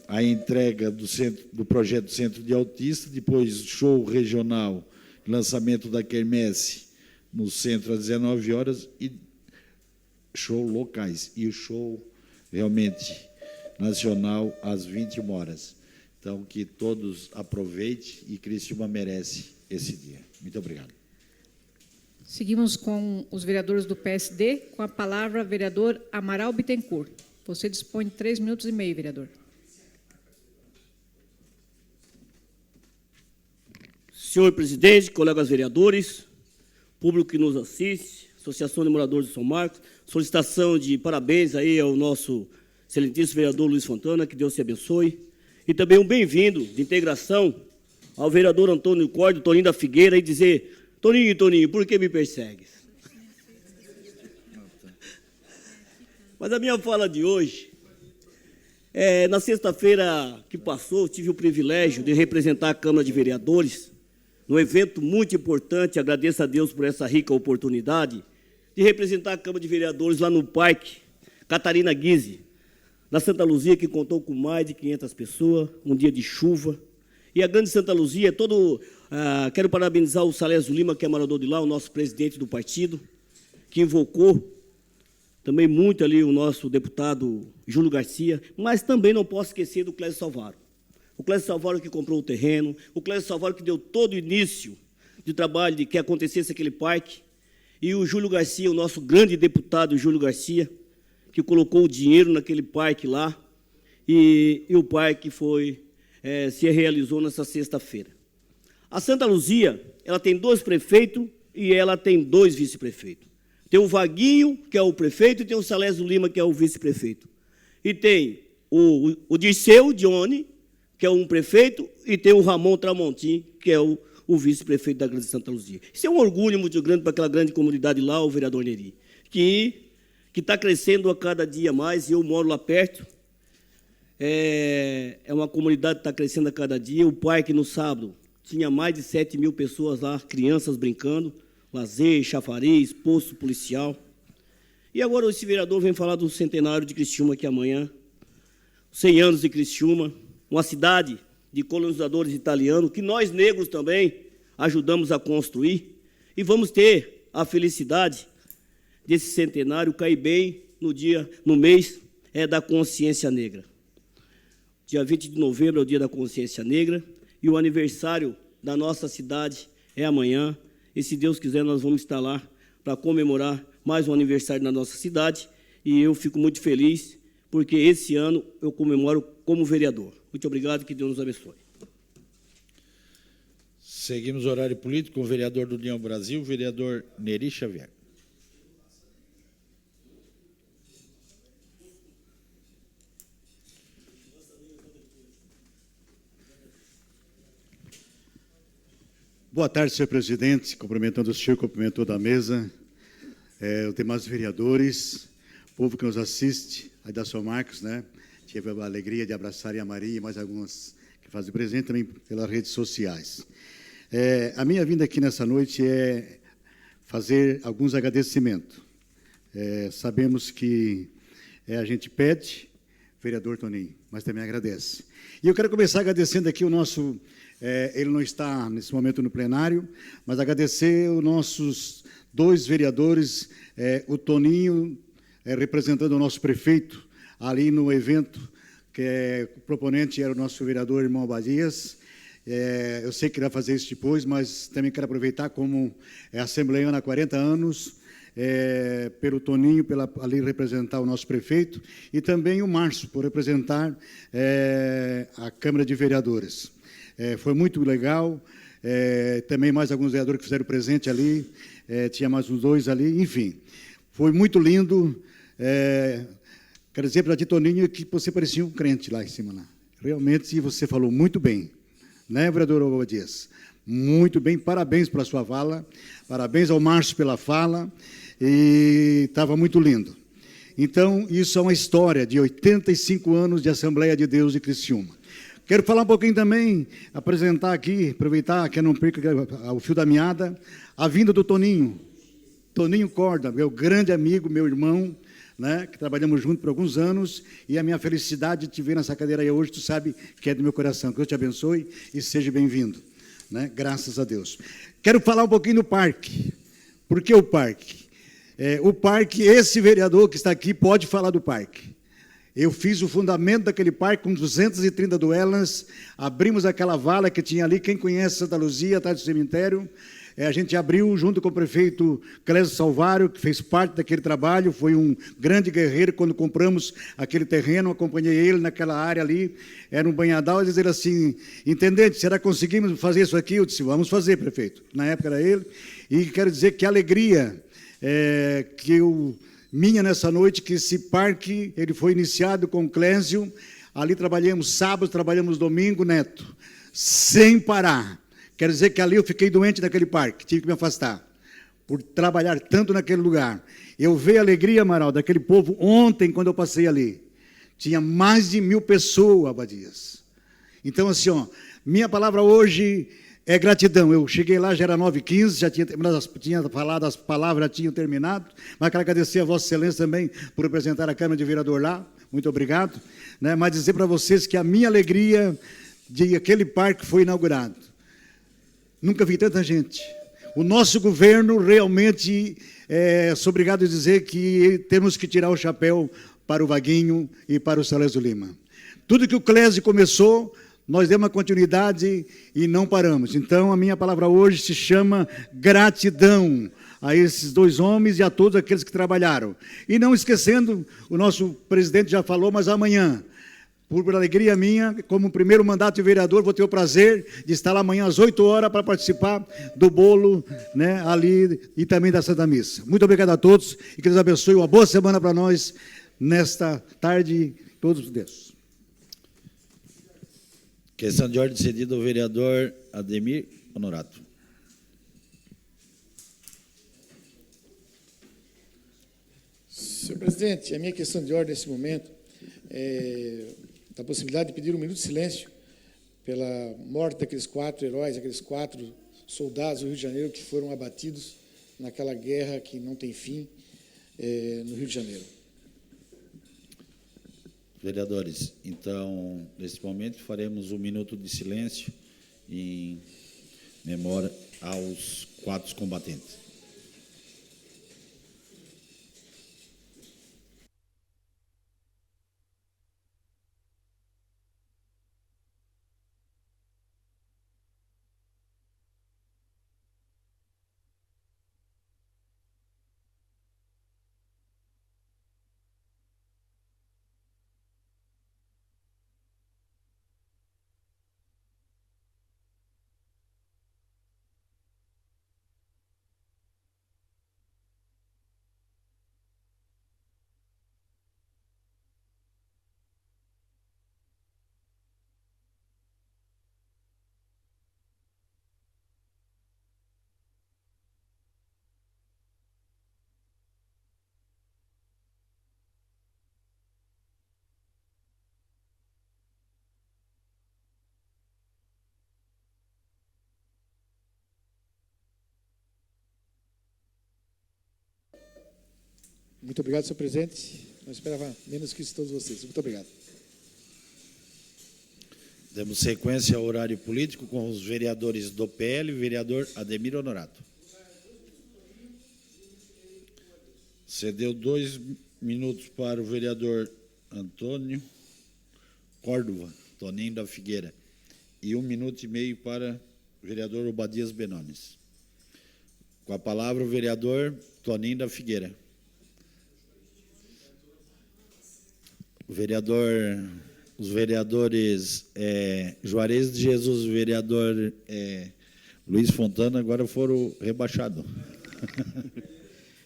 a entrega do projeto Centro de Autista, depois show regional, lançamento da quermesse no centro às 19 horas e show locais, e o show realmente nacional às 21 horas. Então, que todos aproveitem, e Criciúma merece esse dia. Muito obrigado. Seguimos com os vereadores do PSD, com a palavra vereador Amaral Bittencourt. Você dispõe de 3 minutos e meio, vereador. Senhor presidente, colegas vereadores, público que nos assiste, Associação de Moradores de São Marcos, solicitação de parabéns aí ao nosso excelentíssimo vereador Luiz Fontana, que Deus te abençoe, e também um bem-vindo de integração ao vereador Antônio Córdio, Toninho da Figueira, e dizer, Toninho, por que me persegues? Mas a minha fala de hoje, na sexta-feira que passou, tive o privilégio de representar a Câmara de Vereadores, num evento muito importante, agradeço a Deus por essa rica oportunidade, de representar a Câmara de Vereadores lá no Parque Catarina Guise, na Santa Luzia, que contou com mais de 500 pessoas, um dia de chuva. E a grande Santa Luzia, quero parabenizar o Salésio Lima, que é morador de lá, o nosso presidente do partido, que invocou também muito ali o nosso deputado Júlio Garcia, mas também não posso esquecer do Clésio Salvaro. O Clésio Salvaro que comprou o terreno, o Clésio Salvaro que deu todo o início de trabalho de que acontecesse aquele parque, e o Júlio Garcia, o nosso grande deputado Júlio Garcia, que colocou o dinheiro naquele parque lá, e o parque se realizou nessa sexta-feira. A Santa Luzia, ela tem 2 prefeitos e ela tem 2 vice-prefeitos. Tem o Vaguinho, que é o prefeito, e tem o Salésio Lima, que é o vice-prefeito. E tem o Dirceu Dione, que é um prefeito, e tem o Ramon Tramontim, que é o vice-prefeito da grande Santa Luzia. Isso é um orgulho muito grande para aquela grande comunidade lá, o vereador Neri, que está crescendo a cada dia mais, e eu moro lá perto. É uma comunidade que está crescendo a cada dia. O parque, no sábado, tinha mais de 7 mil pessoas lá, crianças brincando, lazer, chafariz, posto policial. E agora esse vereador vem falar do centenário de Criciúma, que é amanhã, 100 anos de Criciúma, uma cidade de colonizadores italianos, que nós negros também ajudamos a construir, e vamos ter a felicidade desse centenário cair bem no mês da consciência negra. Dia 20 de novembro é o dia da consciência negra, e o aniversário da nossa cidade é amanhã, e se Deus quiser nós vamos estar lá para comemorar mais um aniversário na nossa cidade, e eu fico muito feliz, porque esse ano eu comemoro como vereador. Muito obrigado, que Deus nos abençoe. Seguimos o horário político com o vereador do União Brasil, o vereador Neri Xavier. Boa tarde, senhor presidente, cumprimentando o senhor, cumprimento toda a mesa, os demais vereadores, povo que nos assiste, aí da São Marcos, né? Tive a alegria de abraçar a Maria e mais algumas que fazem presente também pelas redes sociais. A minha vinda aqui nessa noite é fazer alguns agradecimentos. Sabemos que a gente pede, vereador Toninho, mas também agradece. E eu quero começar agradecendo aqui o nosso... ele não está nesse momento no plenário, mas agradecer os nossos 2 vereadores, o Toninho, representando o nosso prefeito, ali no evento, que o proponente era o nosso vereador irmão Abadias. Eu sei que ele vai fazer isso depois, mas também quero aproveitar como assembleiano há 40 anos, pelo Toninho, ali representar o nosso prefeito, e também o Márcio, por representar a Câmara de Vereadores. Foi muito legal, também mais alguns vereadores que fizeram presente ali, tinha mais uns 2 ali, enfim, foi muito lindo. Quero dizer para ti, Toninho, que você parecia um crente lá em cima. Lá. Realmente, você falou muito bem, né, vereador Abadias? Muito bem, parabéns pela sua fala, parabéns ao Márcio pela fala, e estava muito lindo. Então, isso é uma história de 85 anos de Assembleia de Deus de Criciúma. Quero falar um pouquinho também, apresentar aqui, aproveitar que eu não perca o fio da meada, a vinda do Toninho Corda, meu grande amigo, meu irmão, né, que trabalhamos juntos por alguns anos, e a minha felicidade de te ver nessa cadeira aí hoje, tu sabe que é do meu coração. Que Deus te abençoe e seja bem-vindo, né, graças a Deus. Quero falar um pouquinho do parque. Por que o parque? O parque, esse vereador que está aqui pode falar do parque. Eu fiz o fundamento daquele parque com 230 duelas, abrimos aquela vala que tinha ali, quem conhece Santa Luzia, atrás do cemitério, a gente abriu junto com o prefeito Clésio Salvário, que fez parte daquele trabalho, foi um grande guerreiro quando compramos aquele terreno, acompanhei ele naquela área ali, era um banhadal, ele dizia assim, intendente, será que conseguimos fazer isso aqui? Eu disse, vamos fazer, prefeito. Na época era ele, e quero dizer que a alegria minha nessa noite, que esse parque ele foi iniciado com o Clésio. Ali trabalhamos sábado, trabalhamos domingo, Neto, sem parar. Quer dizer que ali eu fiquei doente naquele parque, tive que me afastar, por trabalhar tanto naquele lugar. Eu vi a alegria, Amaral, daquele povo ontem, quando eu passei ali. Tinha mais de 1000 pessoas, Abadias. Então, assim, ó, minha palavra hoje é gratidão. Eu cheguei lá, já era 9h15, já tinha falado, as palavras já tinham terminado, mas quero agradecer a Vossa Excelência também por representar a Câmara de Vereador lá, muito obrigado. Né? Mas dizer para vocês que a minha alegria de aquele parque foi inaugurado. Nunca vi tanta gente. O nosso governo realmente, sou obrigado a dizer que temos que tirar o chapéu para o Vaguinho e para o Salésio Lima. Tudo que o Clésio começou, nós demos uma continuidade e não paramos. Então, a minha palavra hoje se chama gratidão a esses 2 homens e a todos aqueles que trabalharam. E não esquecendo, o nosso presidente já falou, mas amanhã, por alegria minha, como primeiro mandato de vereador, vou ter o prazer de estar lá amanhã às 8 horas para participar do bolo, né, ali e também da Santa Missa. Muito obrigado a todos e que Deus abençoe. Uma boa semana para nós nesta tarde. Todos os Deus. Questão de ordem cedida ao vereador Ademir Honorato. Senhor presidente, a minha questão de ordem nesse momento da possibilidade de pedir 1 minuto de silêncio pela morte daqueles 4 heróis, aqueles 4 soldados do Rio de Janeiro que foram abatidos naquela guerra que não tem fim no Rio de Janeiro. Vereadores, então, nesse momento, faremos 1 minuto de silêncio em memória aos 4 combatentes. Muito obrigado, senhor presidente. Não esperava menos que isso de todos vocês. Muito obrigado. Demos sequência ao horário político com os vereadores do PL e o vereador Ademir Honorato. Cedeu 2 minutos para o vereador Antônio Córdova, Toninho da Figueira, e 1 minuto e meio para o vereador Obadias Benones. Com a palavra, o vereador Toninho da Figueira. Os vereadores Juarez de Jesus e o vereador Luiz Fontana agora foram rebaixados.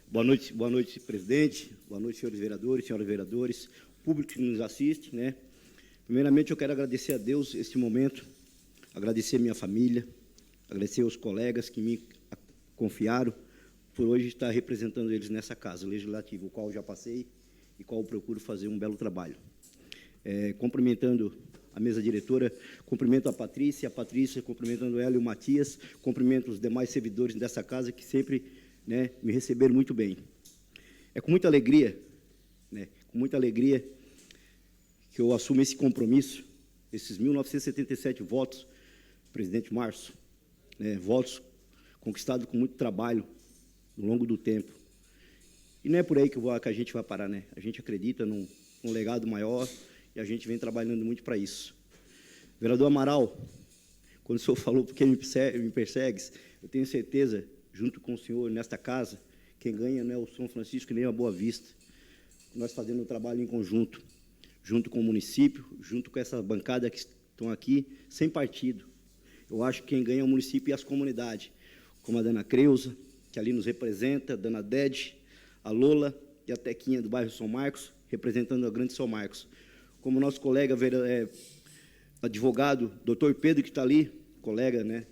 Boa noite, presidente. Boa noite, senhores vereadores, senhoras vereadores, público que nos assiste, né? Primeiramente, eu quero agradecer a Deus este momento, agradecer a minha família, agradecer aos colegas que me confiaram por hoje estar representando eles nessa casa legislativa, o qual já passei e qual eu procuro fazer um belo trabalho. Cumprimentando a mesa diretora, cumprimento a Patrícia, cumprimentando ela e o Matias, cumprimento os demais servidores dessa casa que sempre, né, me receberam muito bem. É com muita alegria, né, que eu assumo esse compromisso, esses 1.977 votos, presidente Márcio, né, votos conquistados com muito trabalho ao longo do tempo. E não é por aí que a gente vai parar, né? A gente acredita num legado maior e a gente vem trabalhando muito para isso. Vereador Amaral, quando o senhor falou porque me persegues, eu tenho certeza, junto com o senhor nesta casa, quem ganha não é o São Francisco nem a Boa Vista. Nós fazendo um trabalho em conjunto, junto com o município, junto com essa bancada que estão aqui, sem partido. Eu acho que quem ganha é o município e as comunidades, como a dona Creuza, que ali nos representa, a Dona Dede, a Lola e a Tequinha do bairro São Marcos, representando a Grande São Marcos. Como nosso colega advogado, doutor Pedro, que está ali, colega, né,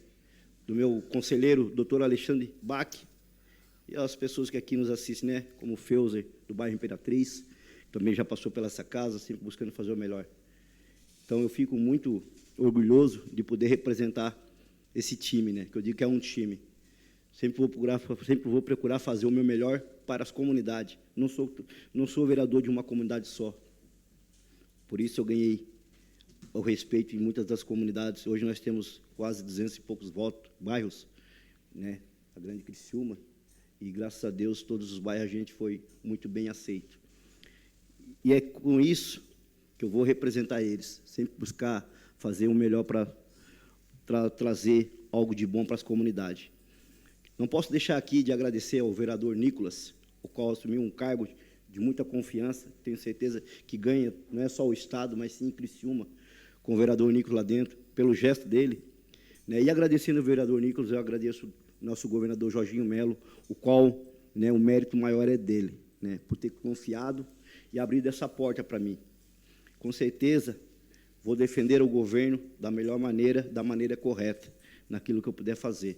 do meu conselheiro, doutor Alexandre Bach, e as pessoas que aqui nos assistem, né, como o Feuser, do bairro Imperatriz, que também já passou pela essa casa, sempre buscando fazer o melhor. Então, eu fico muito orgulhoso de poder representar esse time, né, que eu digo que é um time. Sempre vou procurar fazer o meu melhor para as comunidades. Não sou vereador de uma comunidade só. Por isso eu ganhei o respeito em muitas das comunidades. Hoje nós temos quase 200 e poucos bairros, né, a Grande Criciúma, e graças a Deus todos os bairros a gente foi muito bem aceito. E é com isso que eu vou representar eles, sempre buscar fazer o melhor para trazer algo de bom para as comunidades. Não posso deixar aqui de agradecer ao vereador Nicolas, o qual assumiu um cargo de muita confiança, tenho certeza que ganha, não é só o Estado, mas sim Criciúma, com o vereador Nicolas lá dentro, pelo gesto dele. Né? E agradecendo o vereador Nicolas, eu agradeço o nosso governador Jorginho Melo, o qual, né, o mérito maior é dele, né, por ter confiado e abrido essa porta para mim. Com certeza, vou defender o governo da melhor maneira, da maneira correta, naquilo que eu puder fazer.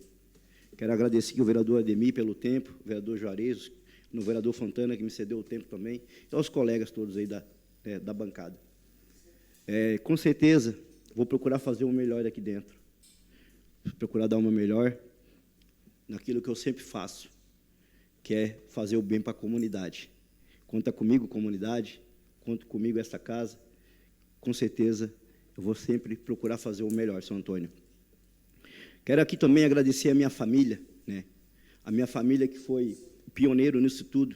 Quero agradecer ao vereador Ademir pelo tempo, o vereador Juarez, no vereador Fontana, que me cedeu o tempo também, e aos colegas todos aí da bancada. Com certeza, vou procurar fazer o melhor aqui dentro. Vou procurar dar uma melhor naquilo que eu sempre faço, que é fazer o bem para a comunidade. Conta comigo, comunidade, conta comigo, esta casa. Com certeza, eu vou sempre procurar fazer o melhor, São Antônio. Quero aqui também agradecer a minha família, né? A minha família que foi pioneiro nisso tudo,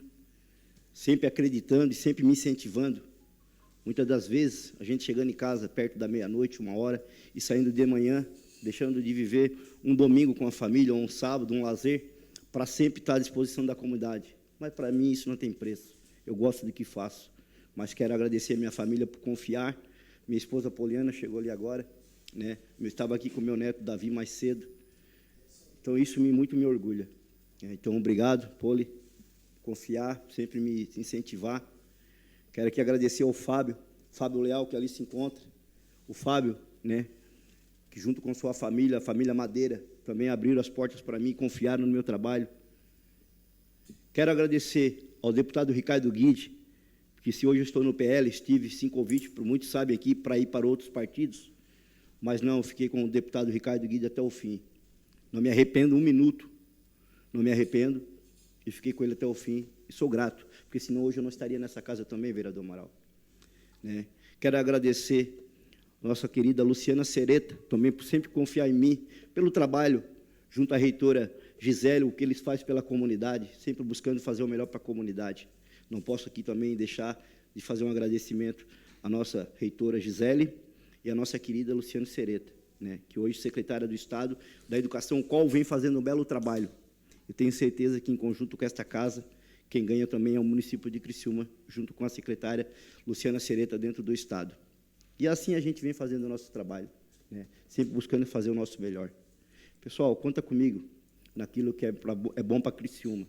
sempre acreditando e sempre me incentivando. Muitas das vezes, a gente chegando em casa perto da meia-noite, 1h, e saindo de manhã, deixando de viver um domingo com a família, ou um sábado, um lazer, para sempre estar à disposição da comunidade. Mas, para mim, isso não tem preço. Eu gosto do que faço. Mas quero agradecer a minha família por confiar. Minha esposa Poliana chegou ali agora, né? Eu estava aqui com o meu neto Davi mais cedo. Então, isso muito me orgulha. Então, obrigado, Poli, confiar, sempre me incentivar. Quero aqui agradecer ao Fábio Leal, que ali se encontra. O Fábio, né, que junto com sua família, a família Madeira, também abriram as portas para mim e confiaram no meu trabalho. Quero agradecer ao deputado Ricardo Guide, que se hoje eu estou no PL, estive sem convite, por muitos sabem aqui, para ir para outros partidos, mas não, fiquei com o deputado Ricardo Guide até o fim. Não me arrependo um minuto, não me arrependo, e fiquei com ele até o fim, e sou grato, porque senão hoje eu não estaria nessa casa também, vereador Amaral. Né? Quero agradecer a nossa querida Luciana Sereta, também por sempre confiar em mim, pelo trabalho, junto à reitora Gisele, o que eles fazem pela comunidade, sempre buscando fazer o melhor para a comunidade. Não posso aqui também deixar de fazer um agradecimento à nossa reitora Gisele e à nossa querida Luciana Sereta, né, que hoje é secretária do Estado da Educação, o qual vem fazendo um belo trabalho. Eu tenho certeza que, em conjunto com esta casa, quem ganha também é o município de Criciúma, junto com a secretária Luciana Sereta, dentro do Estado. E assim a gente vem fazendo o nosso trabalho, né, sempre buscando fazer o nosso melhor. Pessoal, conta comigo naquilo que é bom para Criciúma.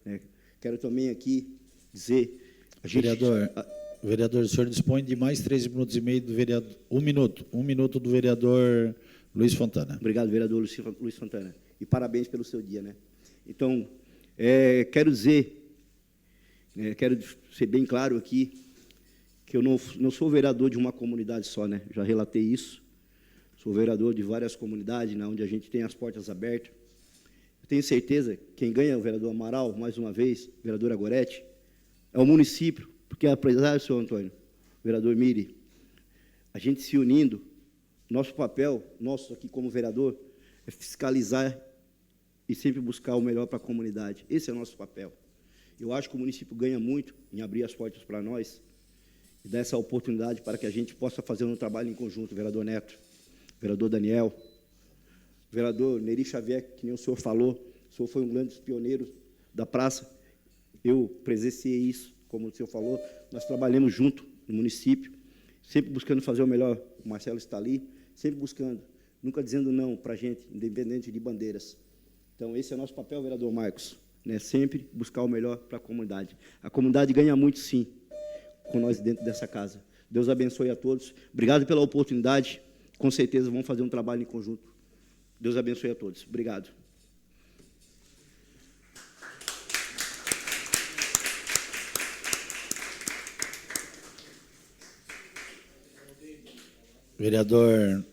Né. Quero também aqui dizer... Vereador, o senhor dispõe de mais 3 minutos e meio do vereador... Um minuto do vereador Luiz Fontana. Obrigado, vereador Luiz Fontana. E parabéns pelo seu dia, né? Então, quero dizer, quero ser bem claro aqui, que eu não sou vereador de uma comunidade só, né? Já relatei isso. Sou vereador de várias comunidades, né, onde a gente tem as portas abertas. Eu tenho certeza que quem ganha é o vereador Amaral, mais uma vez, o vereador Agoretti, é o município, porque, apesar do senhor Antônio, vereador Miri, a gente se unindo, nosso papel, nosso aqui como vereador, é fiscalizar e sempre buscar o melhor para a comunidade. Esse é o nosso papel. Eu acho que o município ganha muito em abrir as portas para nós e dar essa oportunidade para que a gente possa fazer um trabalho em conjunto, vereador Neto, vereador Daniel, vereador Neri Xavier, que nem o senhor falou, o senhor foi um grande pioneiro da praça, eu presenciei isso, como o senhor falou, nós trabalhamos junto no município, sempre buscando fazer o melhor. O Marcelo está ali, sempre buscando, nunca dizendo não para a gente, independente de bandeiras. Então, esse é o nosso papel, vereador Marcos, né? Sempre buscar o melhor para a comunidade. A comunidade ganha muito, sim, com nós dentro dessa casa. Deus abençoe a todos. Obrigado pela oportunidade. Com certeza vamos fazer um trabalho em conjunto. Deus abençoe a todos. Obrigado. Vereador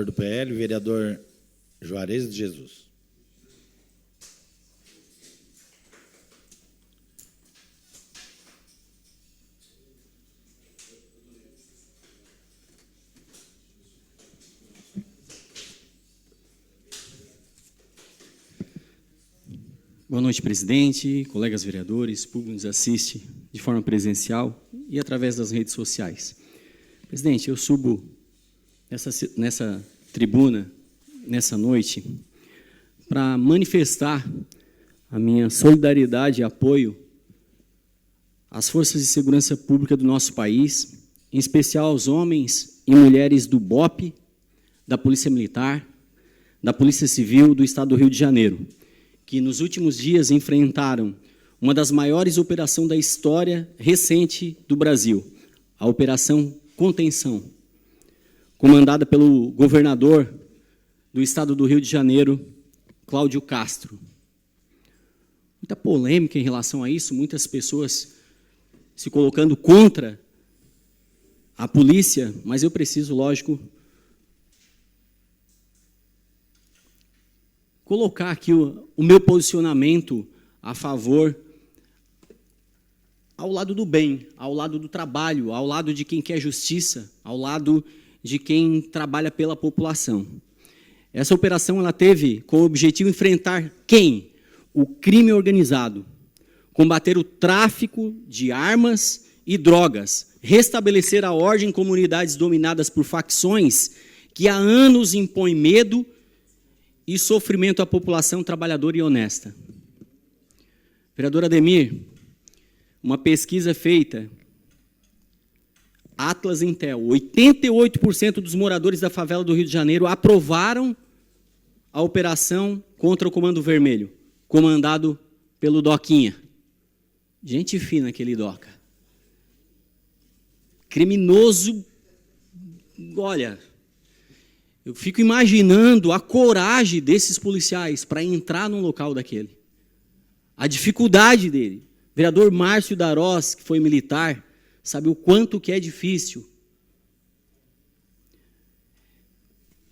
do PL, vereador Juarez de Jesus. Boa noite, presidente, colegas vereadores, público que nos assiste de forma presencial e através das redes sociais. Presidente, eu subo nessa tribuna, nessa noite, para manifestar a minha solidariedade e apoio às forças de segurança pública do nosso país, em especial aos homens e mulheres do BOP, da Polícia Militar, da Polícia Civil do Estado do Rio de Janeiro, que nos últimos dias enfrentaram uma das maiores operações da história recente do Brasil, a Operação Contenção, comandada pelo governador do Estado do Rio de Janeiro, Cláudio Castro. Muita polêmica em relação a isso, muitas pessoas se colocando contra a polícia, mas eu preciso, lógico, colocar aqui o meu posicionamento a favor, ao lado do bem, ao lado do trabalho, ao lado de quem quer justiça, ao lado de quem trabalha pela população. Essa operação ela teve como objetivo enfrentar quem? O crime organizado, combater o tráfico de armas e drogas, restabelecer a ordem em comunidades dominadas por facções que há anos impõem medo e sofrimento à população trabalhadora e honesta. Vereador Ademir, uma pesquisa feita, Atlas Intel, 88% dos moradores da favela do Rio de Janeiro aprovaram a operação contra o Comando Vermelho, comandado pelo Doquinha. Gente fina aquele Doca. Criminoso, olha, eu fico imaginando a coragem desses policiais para entrar num local daquele. A dificuldade dele. Vereador Márcio Darós, que foi militar, sabe o quanto que é difícil.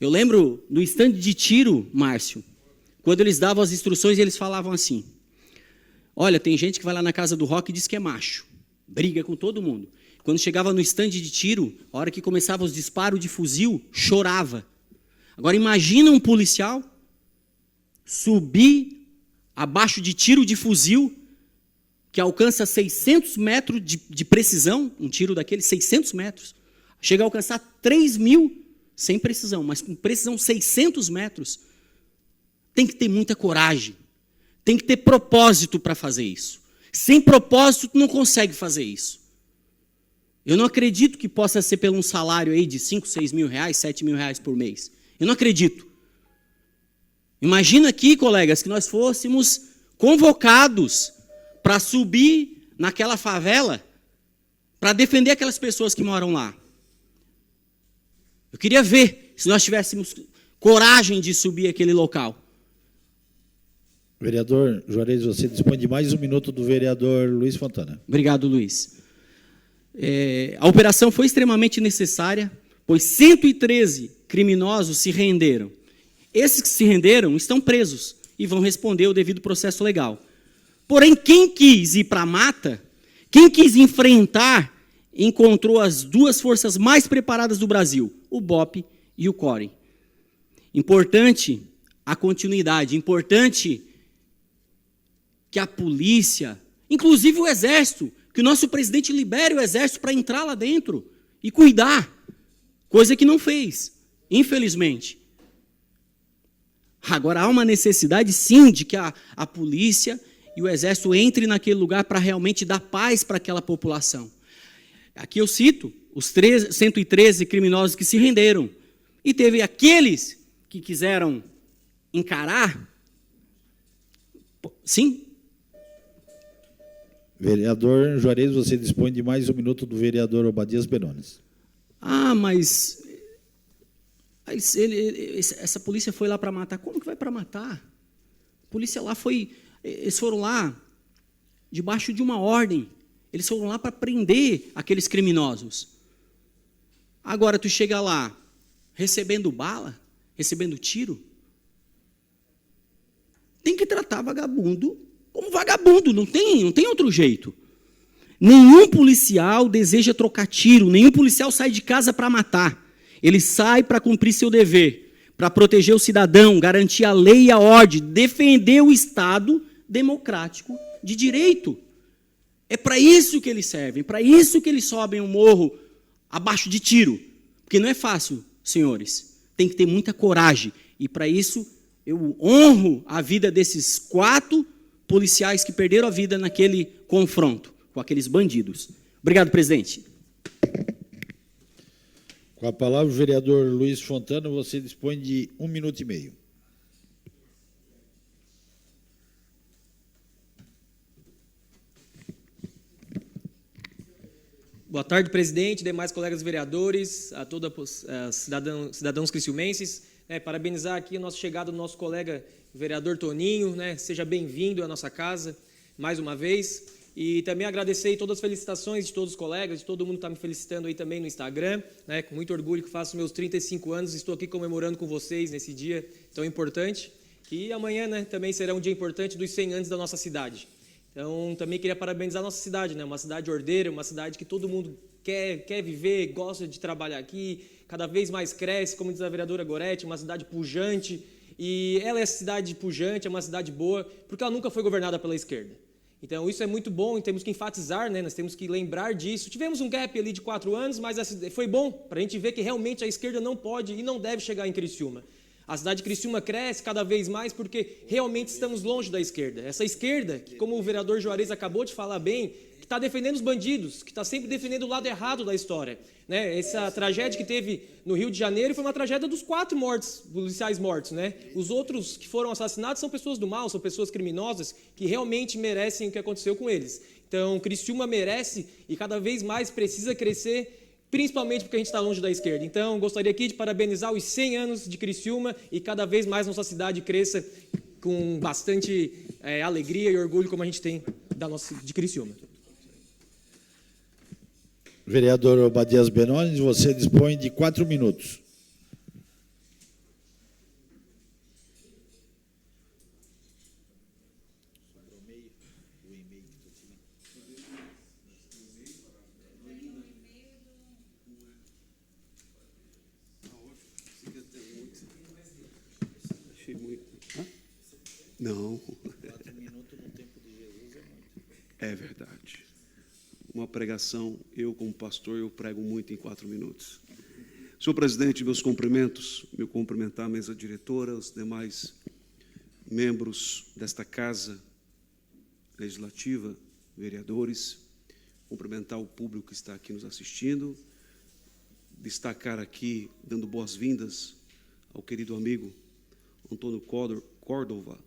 Eu lembro no estande de tiro, Márcio, quando eles davam as instruções, eles falavam assim: olha, tem gente que vai lá na casa do Rock e diz que é macho, briga com todo mundo. Quando chegava no estande de tiro, a hora que começava os disparos de fuzil, chorava. Agora imagina um policial subir abaixo de tiro de fuzil que alcança 600 metros de precisão, um tiro daquele, 600 metros, chega a alcançar 3.000 sem precisão, mas com precisão 600 metros. Tem que ter muita coragem, tem que ter propósito para fazer isso. Sem propósito, tu não consegue fazer isso. Eu não acredito que possa ser pelo um salário aí de 5, 6 mil reais, 7 mil reais por mês. Eu não acredito. Imagina aqui, colegas, que nós fôssemos convocados para subir naquela favela para defender aquelas pessoas que moram lá. Eu queria ver se nós tivéssemos coragem de subir aquele local. Vereador Juarez, você dispõe de mais um minuto do vereador Luiz Fontana. Obrigado, Luiz. A operação foi extremamente necessária, pois 113 criminosos se renderam. Esses que se renderam estão presos e vão responder o devido processo legal. Porém, quem quis ir para a mata, quem quis enfrentar, encontrou as duas forças mais preparadas do Brasil, o BOP e o CORE. Importante a continuidade, importante que a polícia, inclusive o Exército, que o nosso presidente libere o Exército para entrar lá dentro e cuidar, coisa que não fez, infelizmente. Agora, há uma necessidade, sim, de que a polícia e o Exército entrem naquele lugar para realmente dar paz para aquela população. Aqui eu cito os 113 criminosos que se renderam. E teve aqueles que quiseram encarar. Sim? Vereador Juarez, você dispõe de mais 1 minuto do vereador Obadias Benones. Mas essa polícia foi lá para matar. Como que vai para matar? A polícia lá eles foram lá debaixo de uma ordem. Eles foram lá para prender aqueles criminosos. Agora tu chega lá recebendo bala, recebendo tiro. Tem que tratar vagabundo como vagabundo, não tem outro jeito. Nenhum policial deseja trocar tiro, nenhum policial sai de casa para matar. Ele sai para cumprir seu dever, para proteger o cidadão, garantir a lei e a ordem, defender o Estado democrático de direito. É para isso que eles servem, para isso que eles sobem o morro abaixo de tiro. Porque não é fácil, senhores. Tem que ter muita coragem. E para isso eu honro a vida desses 4 policiais que perderam a vida naquele confronto com aqueles bandidos. Obrigado, presidente. Com a palavra o vereador Luiz Fontana, você dispõe de 1 minuto e meio. Boa tarde, presidente, demais colegas vereadores, a todos os cidadãos criciumenses. Parabenizar aqui a nossa chegada do nosso colega vereador Toninho, seja bem-vindo à nossa casa mais uma vez. E também agradecer todas as felicitações de todos os colegas, de todo mundo que está me felicitando aí também no Instagram, com muito orgulho que faço meus 35 anos, estou aqui comemorando com vocês nesse dia tão importante. E amanhã também será um dia importante dos 100 anos da nossa cidade. Então, também queria parabenizar a nossa cidade, uma cidade ordeira, uma cidade que todo mundo quer viver, gosta de trabalhar aqui, cada vez mais cresce, como diz a vereadora Gorete, uma cidade pujante. E ela é cidade pujante, é uma cidade boa, porque ela nunca foi governada pela esquerda. Então, isso é muito bom e temos que enfatizar, nós temos que lembrar disso. Tivemos um gap ali de 4 anos, mas foi bom para a gente ver que realmente a esquerda não pode e não deve chegar em Criciúma. A cidade de Criciúma cresce cada vez mais porque realmente estamos longe da esquerda. Essa esquerda, que como o vereador Juarez acabou de falar bem, que está defendendo os bandidos, que está sempre defendendo o lado errado da história. Essa tragédia que teve no Rio de Janeiro foi uma tragédia dos 4 policiais mortos. Os outros que foram assassinados são pessoas do mal, são pessoas criminosas que realmente merecem o que aconteceu com eles. Então, Criciúma merece e cada vez mais precisa crescer, principalmente porque a gente está longe da esquerda. Então, gostaria aqui de parabenizar os 100 anos de Criciúma e cada vez mais nossa cidade cresça com bastante alegria e orgulho como a gente tem de Criciúma. Vereador Obadias Benones, você dispõe de 4 minutos. Não. 4 minutos no tempo de Jesus é verdade. Uma pregação, eu como pastor, eu prego muito em 4 minutos. Senhor presidente, meus cumprimentos, meu cumprimentar a mesa diretora, os demais membros desta casa legislativa, vereadores, cumprimentar o público que está aqui nos assistindo, destacar aqui, dando boas-vindas ao querido amigo Antônio Córdova,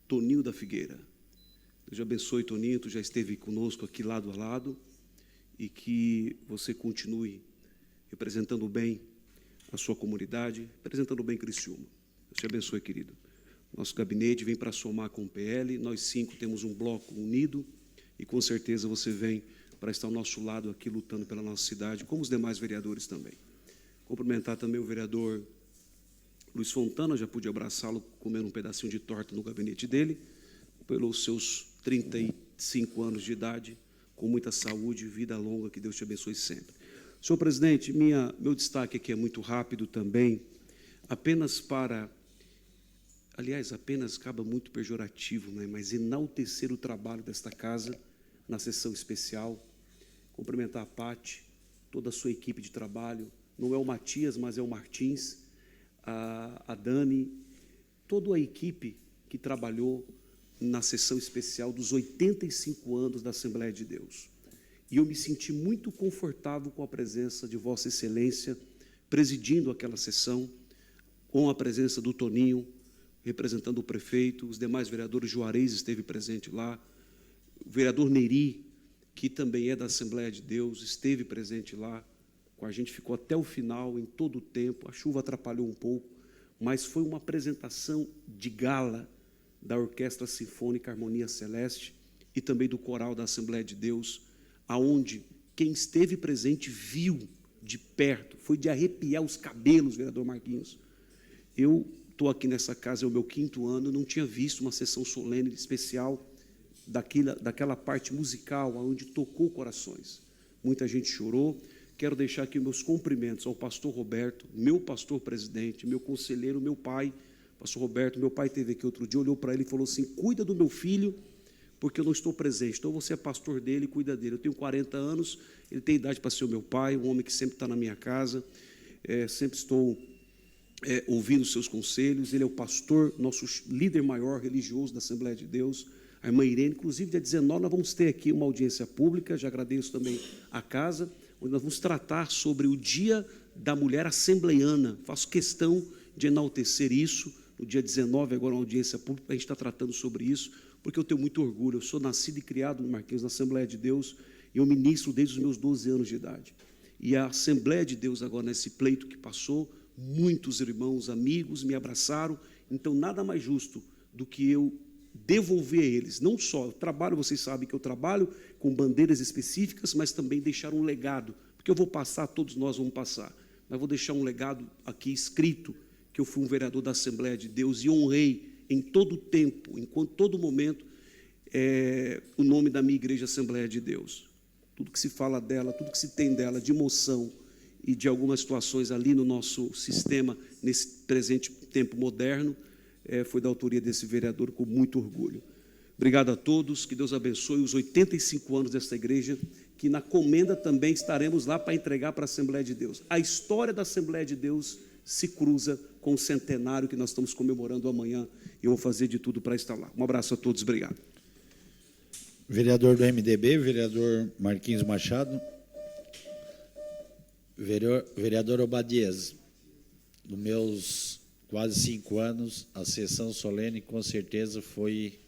Toninho da Figueira. Deus abençoe, Toninho, tu já esteve conosco aqui lado a lado e que você continue representando bem a sua comunidade, representando bem Criciúma. Deus te abençoe, querido. Nosso gabinete vem para somar com o PL, nós 5 temos um bloco unido e com certeza você vem para estar ao nosso lado aqui lutando pela nossa cidade, como os demais vereadores também. Cumprimentar também o vereador Luiz Fontana, já pude abraçá-lo comendo um pedacinho de torta no gabinete dele, pelos seus 35 anos de idade, com muita saúde, vida longa, que Deus te abençoe sempre. Senhor presidente, meu destaque aqui é muito rápido também, apenas acaba muito pejorativo, mas enaltecer o trabalho desta casa na sessão especial, cumprimentar a Pati, toda a sua equipe de trabalho, não é o Matias, mas é o Martins, a Dani, toda a equipe que trabalhou na sessão especial dos 85 anos da Assembleia de Deus. E eu me senti muito confortável com a presença de Vossa Excelência, presidindo aquela sessão, com a presença do Toninho, representando o prefeito, os demais vereadores. Juarez esteve presente lá, o vereador Neri, que também é da Assembleia de Deus, esteve presente lá com a gente, ficou até o final, em todo o tempo. A chuva atrapalhou um pouco, mas foi uma apresentação de gala da Orquestra Sinfônica Harmonia Celeste e também do coral da Assembleia de Deus, aonde quem esteve presente viu de perto, foi de arrepiar os cabelos, vereador Marquinhos. Eu estou aqui nessa casa, é o meu 5º ano, não tinha visto uma sessão solene especial daquela parte musical, onde tocou corações. Muita gente chorou. Quero deixar aqui meus cumprimentos ao pastor Roberto, meu pastor presidente, meu conselheiro, meu pai. Pastor Roberto, meu pai esteve aqui outro dia, olhou para ele e falou assim: cuida do meu filho, porque eu não estou presente. Então você é pastor dele, cuida dele. Eu tenho 40 anos, ele tem idade para ser o meu pai, um homem que sempre está na minha casa, sempre estou ouvindo os seus conselhos. Ele é o pastor, nosso líder maior religioso da Assembleia de Deus, a irmã Irene. Inclusive, dia 19, nós vamos ter aqui uma audiência pública, já agradeço também a casa, onde nós vamos tratar sobre o Dia da Mulher Assembleiana. Faço questão de enaltecer isso. No dia 19, agora uma audiência pública, a gente está tratando sobre isso, porque eu tenho muito orgulho. Eu sou nascido e criado no Marquinhos, na Assembleia de Deus, e eu ministro desde os meus 12 anos de idade. E a Assembleia de Deus, agora, nesse pleito que passou, muitos irmãos, amigos me abraçaram. Então, nada mais justo do que eu devolver a eles, não só, eu trabalho, vocês sabem que eu trabalho com bandeiras específicas, mas também deixar um legado, porque eu vou passar, todos nós vamos passar, mas vou deixar um legado aqui escrito, que eu fui um vereador da Assembleia de Deus e honrei em todo o tempo, em todo momento, o nome da minha igreja Assembleia de Deus. Tudo que se fala dela, tudo que se tem dela, de emoção e de algumas situações ali no nosso sistema, nesse presente tempo moderno, foi da autoria desse vereador, com muito orgulho. Obrigado a todos, que Deus abençoe os 85 anos desta igreja, que na comenda também estaremos lá para entregar para a Assembleia de Deus. A história da Assembleia de Deus se cruza com o centenário que nós estamos comemorando amanhã, e eu vou fazer de tudo para estar lá. Um abraço a todos, obrigado. Vereador do MDB, vereador Marquinhos Machado. Vereador Obadias, nos meus quase 5 anos, a sessão solene com certeza foi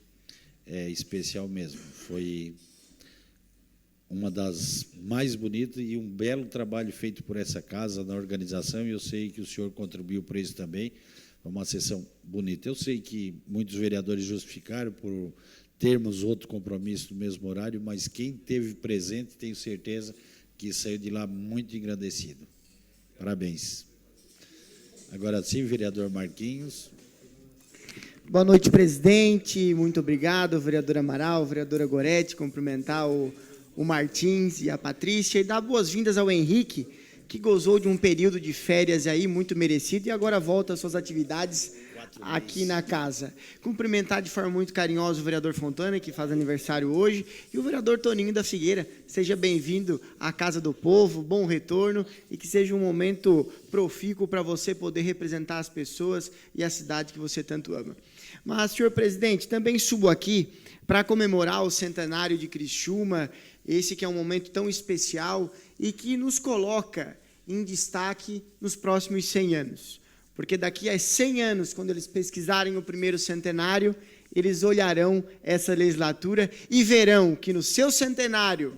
especial mesmo. Foi uma das mais bonitas e um belo trabalho feito por essa casa na organização, e eu sei que o senhor contribuiu para isso também. Foi uma sessão bonita. Eu sei que muitos vereadores justificaram por termos outro compromisso no mesmo horário, mas quem esteve presente, tenho certeza que saiu de lá muito engrandecido. Parabéns. Agora sim, vereador Marquinhos. Boa noite, presidente. Muito obrigado, vereador Amaral, vereadora Goretti, cumprimentar o Martins e a Patrícia e dar boas-vindas ao Henrique, que gozou de um período de férias aí muito merecido e agora volta às suas atividades aqui na casa. Cumprimentar de forma muito carinhosa o vereador Fontana, que faz aniversário hoje, e o vereador Toninho da Figueira. Seja bem-vindo à Casa do Povo, bom retorno, e que seja um momento profícuo para você poder representar as pessoas e a cidade que você tanto ama. Mas, senhor presidente, também subo aqui para comemorar o centenário de Criciúma, esse que é um momento tão especial e que nos coloca em destaque nos próximos 100 anos. Porque daqui a 100 anos, quando eles pesquisarem o primeiro centenário, eles olharão essa legislatura e verão que no seu centenário,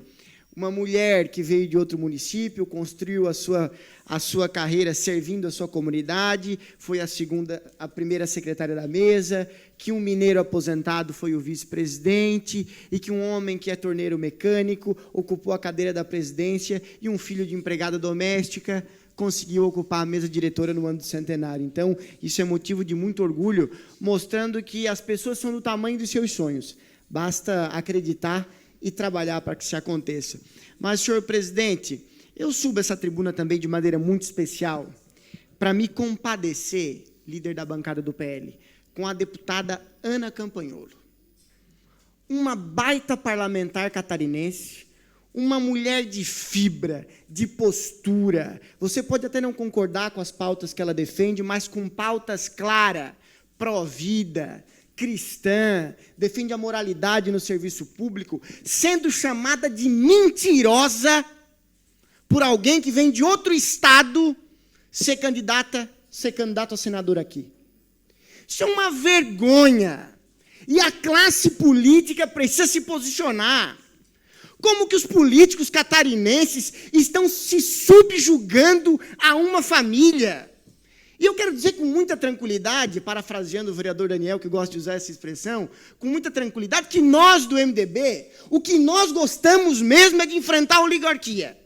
uma mulher que veio de outro município, construiu a sua carreira servindo a sua comunidade, foi a primeira secretária da mesa, que um mineiro aposentado foi o vice-presidente, e que um homem que é torneiro mecânico ocupou a cadeira da presidência, e um filho de empregada doméstica conseguiu ocupar a mesa diretora no ano do centenário. Então, isso é motivo de muito orgulho, mostrando que as pessoas são do tamanho dos seus sonhos. Basta acreditar e trabalhar para que isso aconteça. Mas, senhor presidente, eu subo essa tribuna também de maneira muito especial para me compadecer, líder da bancada do PL, com a deputada Ana Campanholo. Uma baita parlamentar catarinense, uma mulher de fibra, de postura. Você pode até não concordar com as pautas que ela defende, mas com pautas claras, pró-vida, cristã, defende a moralidade no serviço público, sendo chamada de mentirosa por alguém que vem de outro estado ser candidato a senador aqui. Isso é uma vergonha. E a classe política precisa se posicionar. Como que os políticos catarinenses estão se subjugando a uma família? E eu quero dizer com muita tranquilidade, parafraseando o vereador Daniel, que gosta de usar essa expressão, com muita tranquilidade, que nós do MDB, o que nós gostamos mesmo é de enfrentar a oligarquia.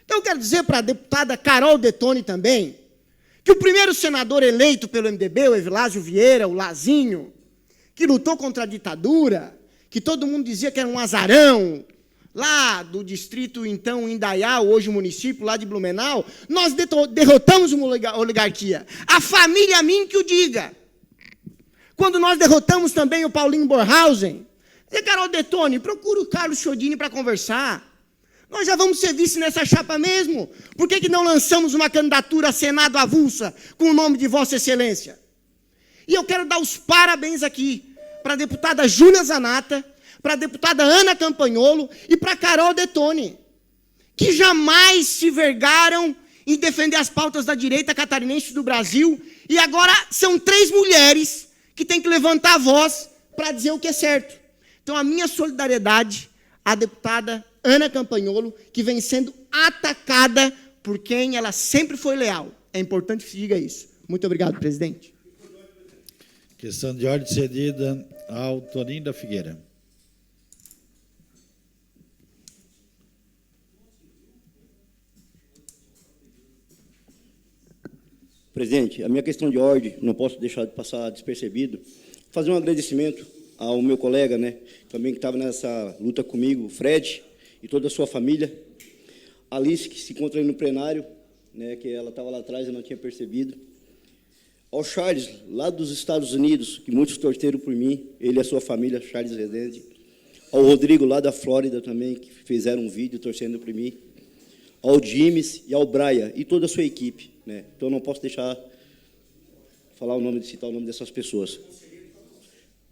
Então eu quero dizer para a deputada Carol Detoni também, que o primeiro senador eleito pelo MDB, o Evilásio Vieira, o Lazinho, que lutou contra a ditadura, que todo mundo dizia que era um azarão, lá do distrito, então, Indaial, hoje município, lá de Blumenau, nós derrotamos uma oligarquia. A família mim que o diga. Quando nós derrotamos também o Paulinho Borhausen, e Carol Detoni, procura o Carlos Chodini para conversar. Nós já vamos ser vice nessa chapa mesmo. Por que não lançamos uma candidatura a Senado avulsa com o nome de Vossa Excelência? E eu quero dar os parabéns aqui para a deputada Júlia Zanata, para a deputada Ana Campagnolo e para a Carol Detoni, que jamais se vergaram em defender as pautas da direita catarinense do Brasil, e agora são 3 mulheres que têm que levantar a voz para dizer o que é certo. Então, a minha solidariedade à deputada Ana Campagnolo, que vem sendo atacada por quem ela sempre foi leal. É importante que se diga isso. Muito obrigado, presidente. Questão de ordem cedida ao Toninho da Figueira. Presidente, a minha questão de ordem, não posso deixar de passar despercebido, fazer um agradecimento ao meu colega, também que estava nessa luta comigo, o Fred, e toda a sua família, a Alice, que se encontra aí no plenário, que ela estava lá atrás, eu não tinha percebido, ao Charles, lá dos Estados Unidos, que muitos torceram por mim, ele e a sua família, Charles Rezende, ao Rodrigo, lá da Flórida também, que fizeram um vídeo torcendo por mim, ao James e ao Brian, e toda a sua equipe. Então, não posso deixar de citar o nome dessas pessoas.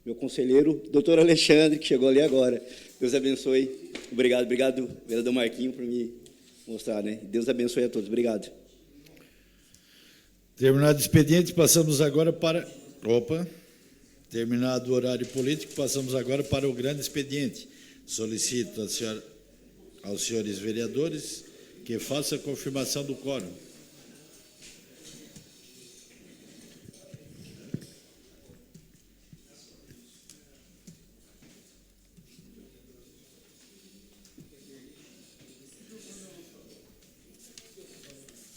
Meu conselheiro, doutor Alexandre, que chegou ali agora. Deus abençoe. Obrigado, vereador Marquinho, por me mostrar. Deus abençoe a todos. Obrigado. Terminado o expediente, passamos agora para... Terminado o horário político, passamos agora para o grande expediente. Solicito aos senhores vereadores que façam a confirmação do quórum.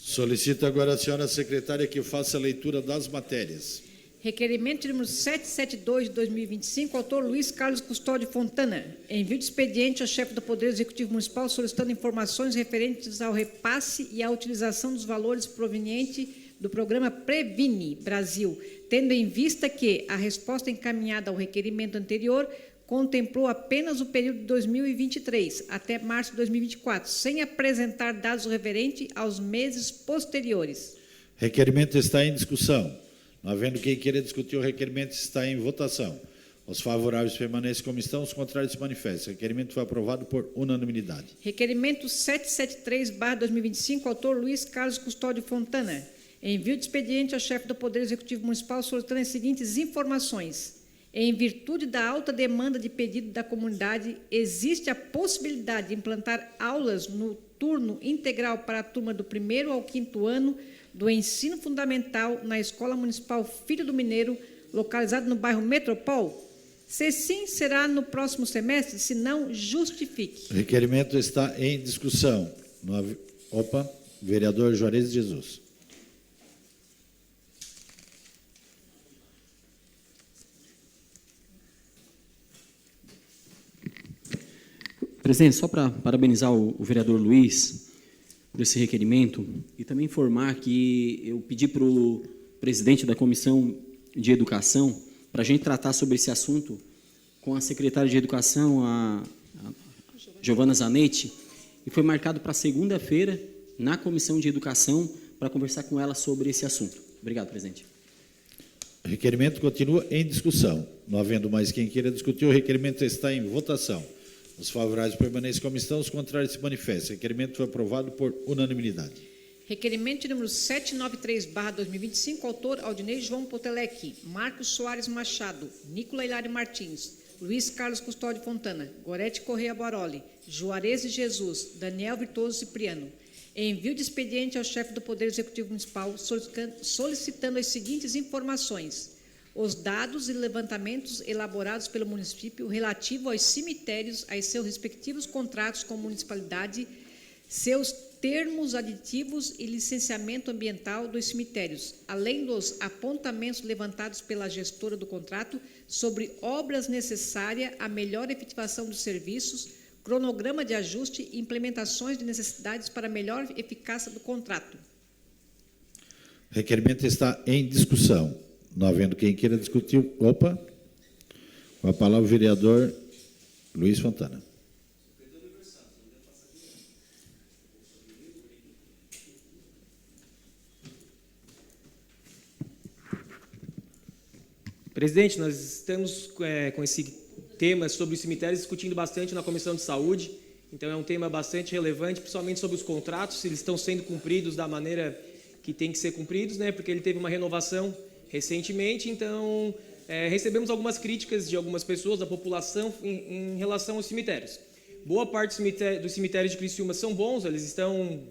Solicito agora a senhora secretária que faça a leitura das matérias. Requerimento número 772 de 2025, autor Luiz Carlos Custódio Fontana. Envio de expediente ao chefe do Poder Executivo Municipal solicitando informações referentes ao repasse e à utilização dos valores provenientes do programa Previne Brasil, tendo em vista que a resposta encaminhada ao requerimento anterior contemplou apenas o período de 2023 até março de 2024, sem apresentar dados referentes aos meses posteriores. Requerimento está em discussão. Não havendo quem queira discutir, o requerimento está em votação. Os favoráveis permanecem como estão, os contrários se manifestam. O requerimento foi aprovado por unanimidade. Requerimento 773/2025, autor Luiz Carlos Custódio Fontana. Envio de expediente ao chefe do Poder Executivo Municipal solicitando as seguintes informações. Em virtude da alta demanda de pedido da comunidade, existe a possibilidade de implantar aulas no turno integral para a turma do 1º ao 5º ano do ensino fundamental na Escola Municipal Filho do Mineiro, localizado no bairro Metropol? Se sim, será no próximo semestre, se não, justifique. O requerimento está em discussão. Vereador Juarez Jesus. Presidente, só para parabenizar o vereador Luiz por esse requerimento e também informar que eu pedi para o presidente da Comissão de Educação para a gente tratar sobre esse assunto com a secretária de Educação, a Giovana Zanetti, e foi marcado para segunda-feira na Comissão de Educação para conversar com ela sobre esse assunto. Obrigado, presidente. O requerimento continua em discussão. Não havendo mais quem queira discutir, o requerimento está em votação. Os favoráveis permanecem como estão, os contrários se manifestam. O requerimento foi aprovado por unanimidade. Requerimento número 793/2025, autor Aldinei João Potelec, Marcos Soares Machado, Nicola Hilário Martins, Luiz Carlos Custódio Fontana, Gorete Correia Baroli, Juarez de Jesus, Daniel Virtuoso Cipriano. Envio de expediente ao chefe do Poder Executivo Municipal solicitando as seguintes informações: os dados e levantamentos elaborados pelo município relativo aos cemitérios, a seus respectivos contratos com a municipalidade, seus termos aditivos e licenciamento ambiental dos cemitérios, além dos apontamentos levantados pela gestora do contrato sobre obras necessárias à melhor efetivação dos serviços, cronograma de ajuste e implementações de necessidades para melhor eficácia do contrato. Requerimento está em discussão. Não havendo quem queira discutir. Com a palavra o vereador Luiz Fontana. Presidente, nós estamos com esse tema sobre os cemitérios discutindo bastante na Comissão de Saúde, então é um tema bastante relevante, principalmente sobre os contratos, se eles estão sendo cumpridos da maneira que tem que ser cumpridos, né, porque ele teve uma renovação recentemente, então recebemos algumas críticas de algumas pessoas, da população, em relação aos cemitérios. Boa parte dos cemitérios de Criciúma são bons, eles estão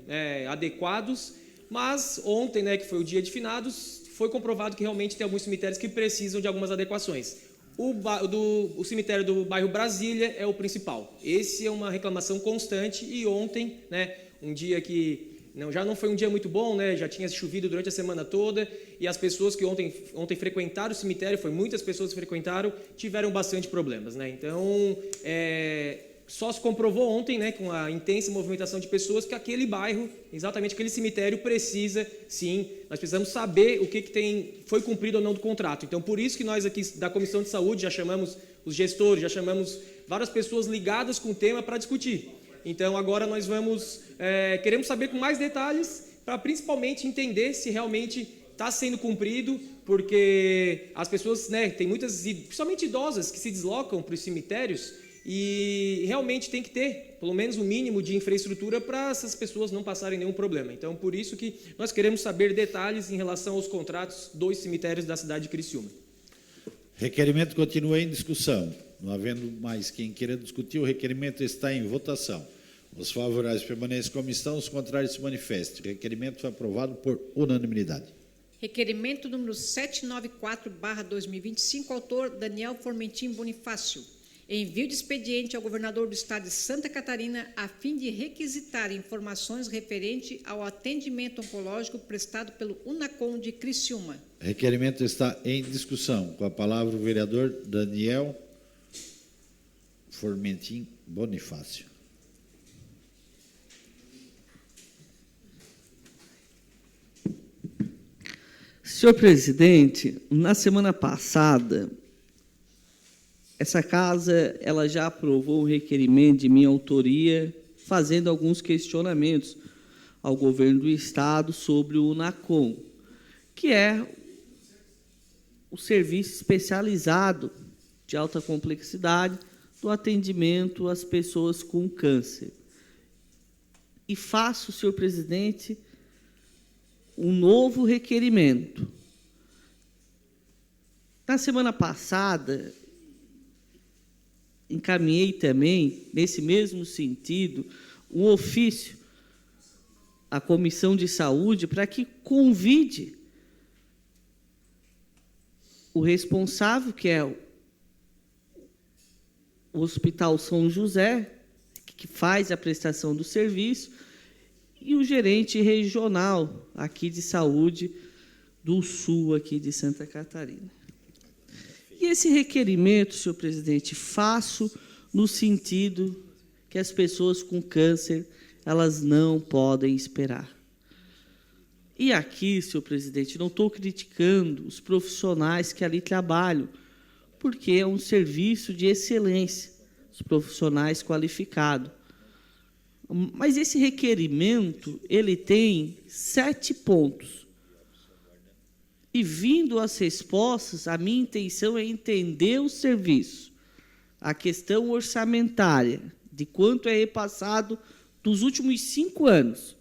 adequados, mas ontem, né, que foi o dia de finados, foi comprovado que realmente tem alguns cemitérios que precisam de algumas adequações. O cemitério do bairro Brasília é o principal. Esse é uma reclamação constante e ontem, né, um dia que já não foi um dia muito bom, né, já tinha chovido durante a semana toda e as pessoas que ontem frequentaram o cemitério, foi muitas pessoas que frequentaram, tiveram bastante problemas, né? Então, só se comprovou ontem, né, com a intensa movimentação de pessoas, que aquele bairro, exatamente aquele cemitério, precisa, sim, nós precisamos saber o que foi cumprido ou não do contrato. Então, por isso que nós aqui da Comissão de Saúde já chamamos os gestores, já chamamos várias pessoas ligadas com o tema para discutir. Então, agora nós queremos saber com mais detalhes, para principalmente entender se realmente está sendo cumprido, porque as pessoas, né, tem muitas, principalmente idosas, que se deslocam para os cemitérios, e realmente tem que ter, pelo menos, um mínimo de infraestrutura para essas pessoas não passarem nenhum problema. Então, por isso que nós queremos saber detalhes em relação aos contratos dos cemitérios da cidade de Criciúma. Requerimento continua em discussão. Não havendo mais quem queira discutir, o requerimento está em votação. Os favoráveis permaneçam como estão, os contrários se manifestem. O requerimento foi aprovado por unanimidade. Requerimento número 794/2025, autor Daniel Formentim Bonifácio. Envio de expediente ao governador do estado de Santa Catarina a fim de requisitar informações referente ao atendimento oncológico prestado pelo Unacom de Criciúma. Requerimento está em discussão. Com a palavra o vereador Daniel Formentim Bonifácio. Senhor presidente, na semana passada, essa casa ela já aprovou um requerimento de minha autoria, fazendo alguns questionamentos ao governo do estado sobre o UNACOM, que é o serviço especializado de alta complexidade do atendimento às pessoas com câncer. E faço, senhor presidente, um novo requerimento. Na semana passada, encaminhei também, nesse mesmo sentido, um ofício à Comissão de Saúde para que convide o responsável, que é o Hospital São José, que faz a prestação do serviço, e o gerente regional aqui de saúde do Sul, aqui de Santa Catarina. E esse requerimento, senhor presidente, faço no sentido que as pessoas com câncer, elas não podem esperar. E aqui, senhor presidente, não estou criticando os profissionais que ali trabalham, porque é um serviço de excelência, os profissionais qualificados. Mas esse requerimento, ele tem 7 pontos. E, vindo as respostas, a minha intenção é entender o serviço, a questão orçamentária, de quanto é repassado dos últimos 5 anos.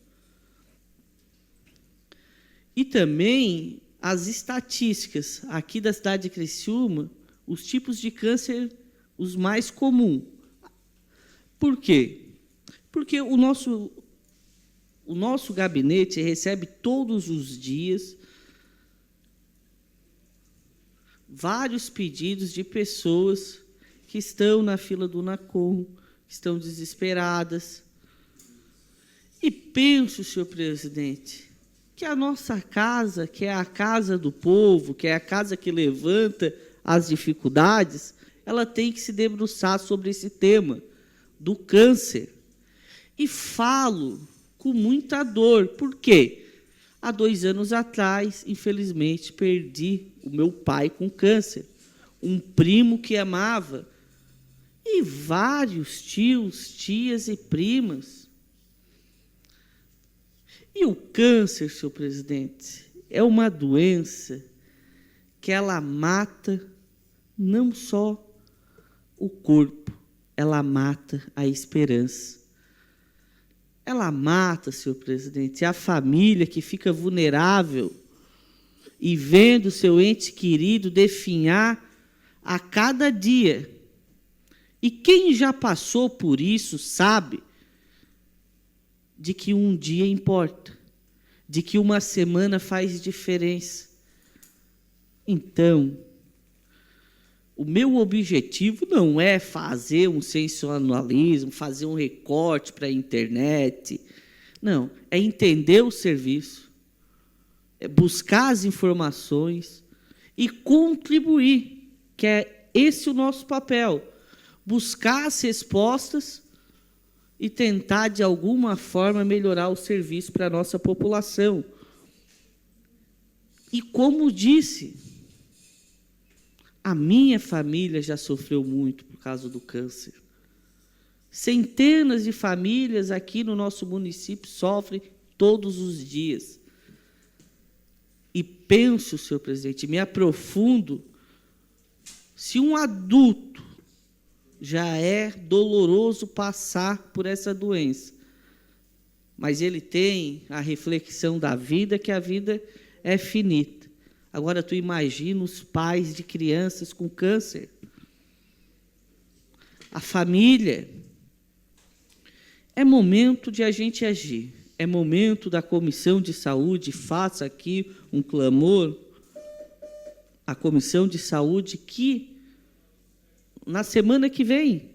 E também as estatísticas aqui da cidade de Criciúma, os tipos de câncer os mais comuns. Por quê? Porque o nosso gabinete recebe todos os dias vários pedidos de pessoas que estão na fila do NACOM, que estão desesperadas. E penso, senhor presidente, que a nossa casa, que é a casa do povo, que é a casa que levanta as dificuldades, ela tem que se debruçar sobre esse tema do câncer. E falo com muita dor. Por quê? Há 2 anos atrás, infelizmente, perdi o meu pai com câncer. Um primo que amava. E vários tios, tias e primas. E o câncer, senhor presidente, é uma doença que ela mata não só o corpo, ela mata a esperança. Ela mata, senhor presidente, a família que fica vulnerável e vendo seu ente querido definhar a cada dia. E quem já passou por isso sabe de que um dia importa, de que uma semana faz diferença. Então, o meu objetivo não é fazer um sensacionalismo, fazer um recorte para a internet. Não, é entender o serviço, é buscar as informações e contribuir, que é esse o nosso papel. Buscar as respostas e tentar, de alguma forma, melhorar o serviço para a nossa população. E, como disse, a minha família já sofreu muito por causa do câncer. Centenas de famílias aqui no nosso município sofrem todos os dias. E penso, senhor presidente, me aprofundo, se um adulto já é doloroso passar por essa doença, mas ele tem a reflexão da vida, que a vida é finita. Agora, tu imagina os pais de crianças com câncer. A família. É momento de a gente agir. É momento da Comissão de Saúde, faça aqui um clamor, a Comissão de Saúde, que, na semana que vem,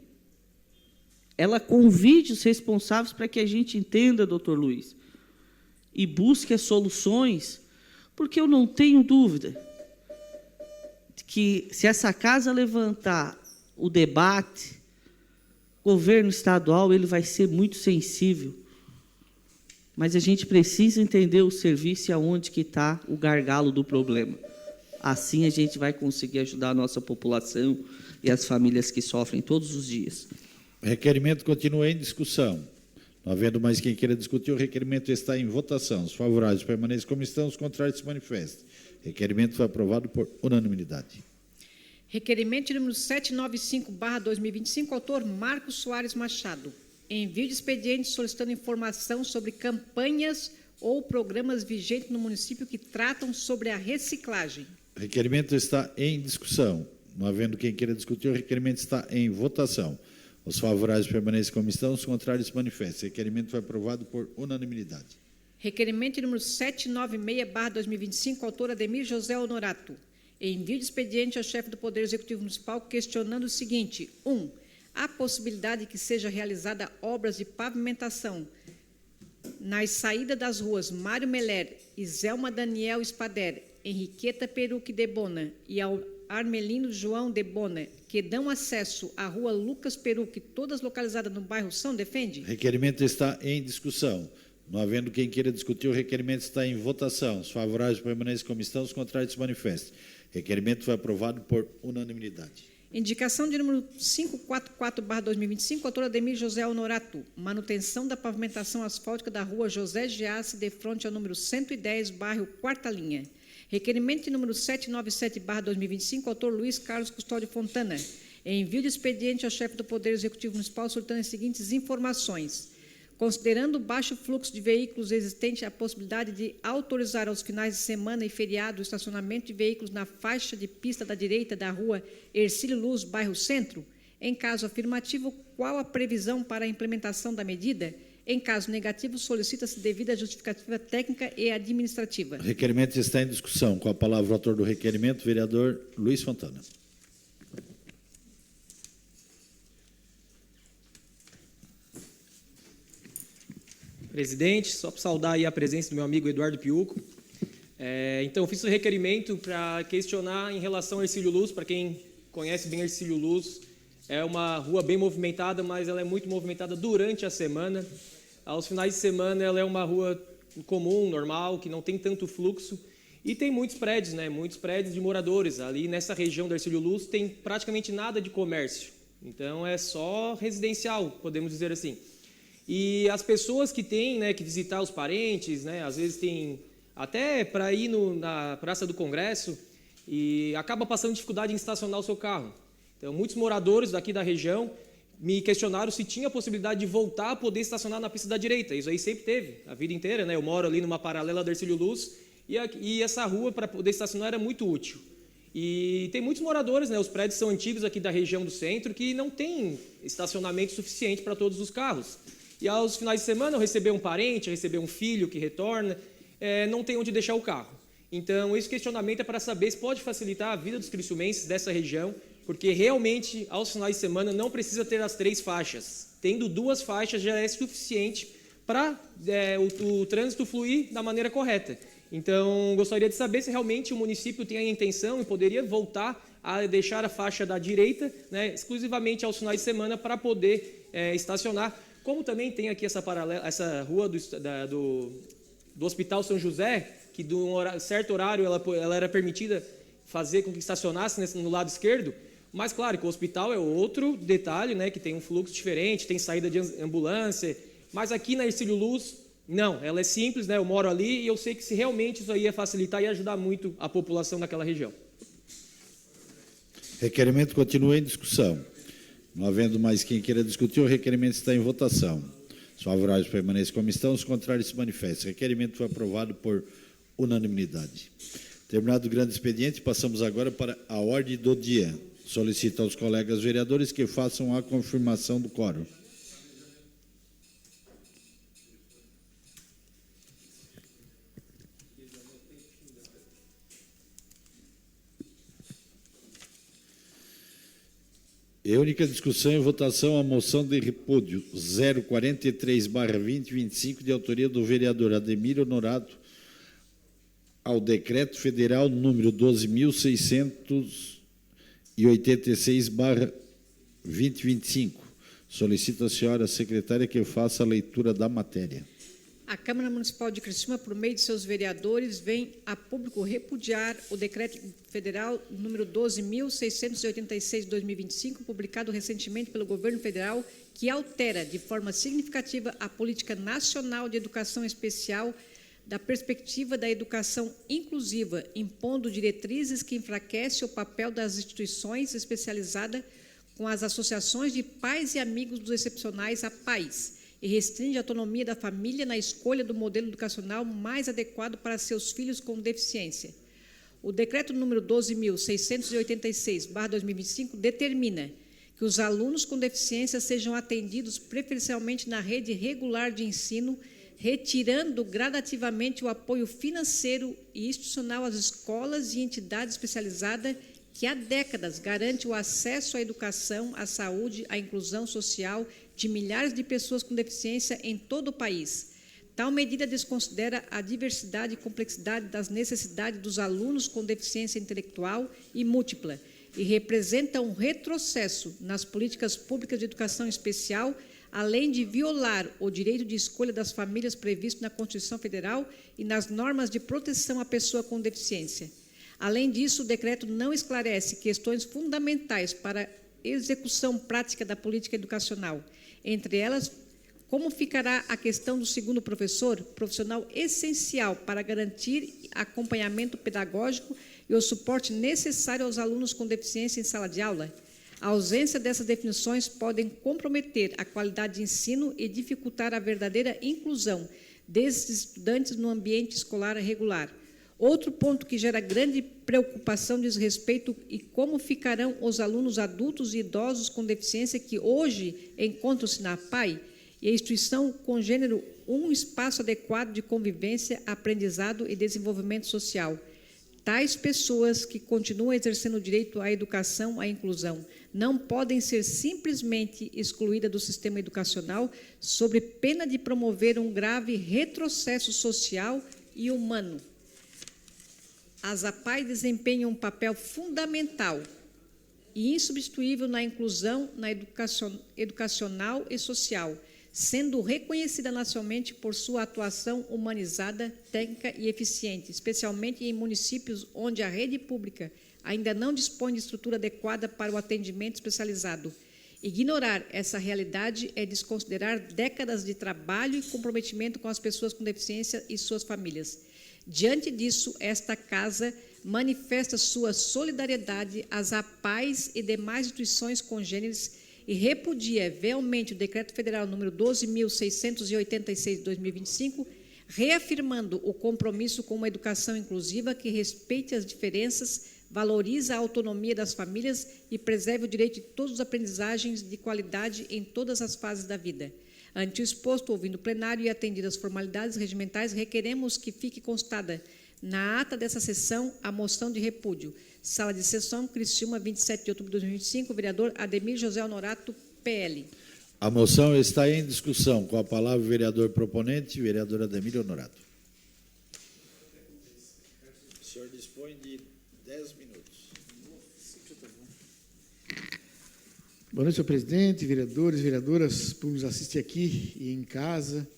ela convide os responsáveis para que a gente entenda, doutor Luiz, e busque as soluções, porque eu não tenho dúvida que, se essa casa levantar o debate, o governo estadual ele vai ser muito sensível. Mas a gente precisa entender o serviço e aonde que está o gargalo do problema. Assim a gente vai conseguir ajudar a nossa população e as famílias que sofrem todos os dias. O requerimento continua em discussão. Não havendo mais quem queira discutir, o requerimento está em votação. Os favoráveis permaneçam como estão, os contrários se manifestem. O requerimento foi aprovado por unanimidade. Requerimento número 795/2025, autor Marcos Soares Machado. Envio de expediente solicitando informação sobre campanhas ou programas vigentes no município que tratam sobre a reciclagem. O requerimento está em discussão. Não havendo quem queira discutir, o requerimento está em votação. Os favoráveis permaneçam como estão, os contrários se manifestem. O requerimento foi aprovado por unanimidade. Requerimento número 796/2025, autor Ademir José Honorato. Envio de expediente ao chefe do Poder Executivo Municipal questionando o seguinte: 1. A possibilidade de que seja realizada obras de pavimentação nas saídas das ruas Mário Meller, Iselma Daniel Spader, Henriqueta Peruque de Bona e ao Armelino João de Bona, que dão acesso à rua Lucas Peruque, todas localizadas no bairro São Defende? O requerimento está em discussão. Não havendo quem queira discutir, o requerimento está em votação. Os favoráveis permanecem como estão, os contrários se manifestem. O requerimento foi aprovado por unanimidade. Indicação de número 544/2025, autor Ademir José Honorato. Manutenção da pavimentação asfáltica da rua José Giasse, de frente ao número 110, bairro Quarta Linha. Requerimento de número 797/2025, autor Luiz Carlos Custódio Fontana. Envio de expediente ao chefe do Poder Executivo Municipal solicitando as seguintes informações: Considerando o baixo fluxo de veículos existente, a possibilidade de autorizar aos finais de semana e feriado o estacionamento de veículos na faixa de pista da direita da rua Hercílio Luz, bairro Centro? Em caso afirmativo, qual a previsão para a implementação da medida? Em caso negativo, solicita-se devida justificativa técnica e administrativa. O requerimento está em discussão. Com a palavra o autor do requerimento, vereador Luiz Fontana. Presidente, só para saudar aí a presença do meu amigo Eduardo Piuco. Então, eu fiz o requerimento para questionar em relação a Hercílio Luz. Para quem conhece bem Hercílio Luz, é uma rua bem movimentada, mas ela é muito movimentada durante a semana. Aos finais de semana, ela é uma rua comum, normal, que não tem tanto fluxo. E tem muitos prédios, né? Muitos prédios de moradores. Ali nessa região da Hercílio Luz tem praticamente nada de comércio. Então, é só residencial, podemos dizer assim. E as pessoas que têm, né, que visitar os parentes, né, às vezes tem até para ir na Praça do Congresso e acaba passando dificuldade em estacionar o seu carro. Então, muitos moradores daqui da região me questionaram se tinha a possibilidade de voltar a poder estacionar na pista da direita. Isso aí sempre teve, a vida inteira, né? Eu moro ali numa paralela da Hercílio Luz e essa rua para poder estacionar era muito útil. E tem muitos moradores, né? Os prédios são antigos aqui da região do centro que não tem estacionamento suficiente para todos os carros. E aos finais de semana eu receber um parente, receber um filho que retorna, não tem onde deixar o carro. Então, esse questionamento é para saber se pode facilitar a vida dos criciumenses dessa região, porque realmente, aos finais de semana, não precisa ter as 3 faixas. Tendo 2 faixas já é suficiente para o trânsito fluir da maneira correta. Então, gostaria de saber se realmente o município tem a intenção e poderia voltar a deixar a faixa da direita, né, exclusivamente aos finais de semana para poder estacionar. Como também tem aqui essa rua do Hospital São José, que de um certo horário ela era permitida fazer com que estacionasse no lado esquerdo, mas claro que o hospital é outro detalhe, né, que tem um fluxo diferente, tem saída de ambulância, mas aqui na Hercílio Luz, não, ela é simples, né, eu moro ali e eu sei que se realmente isso aí ia facilitar e ajudar muito a população daquela região. Requerimento continua em discussão. Não havendo mais quem queira discutir, o requerimento está em votação. Os favoráveis permanecem como estão, os contrários se manifestam. O requerimento foi aprovado por unanimidade. Terminado o grande expediente, passamos agora para a ordem do dia. Solicito aos colegas vereadores que façam a confirmação do quórum. E única discussão e votação a moção de repúdio 043/2025, de autoria do vereador Ademir Honorado, ao decreto federal número 12.686/2025. Solicito a senhora secretária que faça a leitura da matéria. A Câmara Municipal de Criciúma, por meio de seus vereadores, vem a público repudiar o decreto federal número 12.686 de 2025, publicado recentemente pelo governo federal, que altera de forma significativa a política nacional de educação especial da perspectiva da educação inclusiva, impondo diretrizes que enfraquecem o papel das instituições especializadas com as associações de pais e amigos dos excepcionais a pais, e restringe a autonomia da família na escolha do modelo educacional mais adequado para seus filhos com deficiência. O decreto número 12.686/2025 determina que os alunos com deficiência sejam atendidos preferencialmente na rede regular de ensino, retirando gradativamente o apoio financeiro e institucional às escolas e entidades especializadas que há décadas garante o acesso à educação, à saúde, à inclusão social de milhares de pessoas com deficiência em todo o país. Tal medida desconsidera a diversidade e complexidade das necessidades dos alunos com deficiência intelectual e múltipla e representa um retrocesso nas políticas públicas de educação especial, além de violar o direito de escolha das famílias previsto na Constituição Federal e nas normas de proteção à pessoa com deficiência. Além disso, o decreto não esclarece questões fundamentais para a execução prática da política educacional. Entre elas, como ficará a questão do segundo professor, profissional essencial para garantir acompanhamento pedagógico e o suporte necessário aos alunos com deficiência em sala de aula? A ausência dessas definições podem comprometer a qualidade de ensino e dificultar a verdadeira inclusão desses estudantes no ambiente escolar regular. Outro ponto que gera grande preocupação diz respeito a como ficarão os alunos adultos e idosos com deficiência que hoje encontram-se na APAE e a instituição com gênero um espaço adequado de convivência, aprendizado e desenvolvimento social. Tais pessoas que continuam exercendo o direito à educação, à inclusão, não podem ser simplesmente excluídas do sistema educacional sob pena de promover um grave retrocesso social e humano. As APAE desempenham um papel fundamental e insubstituível na inclusão na educacional e social, sendo reconhecida nacionalmente por sua atuação humanizada, técnica e eficiente, especialmente em municípios onde a rede pública ainda não dispõe de estrutura adequada para o atendimento especializado. Ignorar essa realidade é desconsiderar décadas de trabalho e comprometimento com as pessoas com deficiência e suas famílias. Diante disso, esta Casa manifesta sua solidariedade às APAEs e demais instituições congêneres e repudia veemente o Decreto Federal número 12.686 de 2025, reafirmando o compromisso com uma educação inclusiva que respeite as diferenças, valorize a autonomia das famílias e preserve o direito de todas as aprendizagens de qualidade em todas as fases da vida. Ante o exposto, ouvindo o plenário e atendidas as formalidades regimentais, requeremos que fique constada na ata dessa sessão a moção de repúdio. Sala de sessão, Criciúma, 27 de outubro de 2025, vereador Ademir José Honorato, PL. A moção está em discussão. Com a palavra o vereador proponente, vereador Ademir Honorato. O senhor dispõe de 10 minutos. Boa noite, senhor presidente, vereadores, vereadoras, por nos assistir aqui e em casa.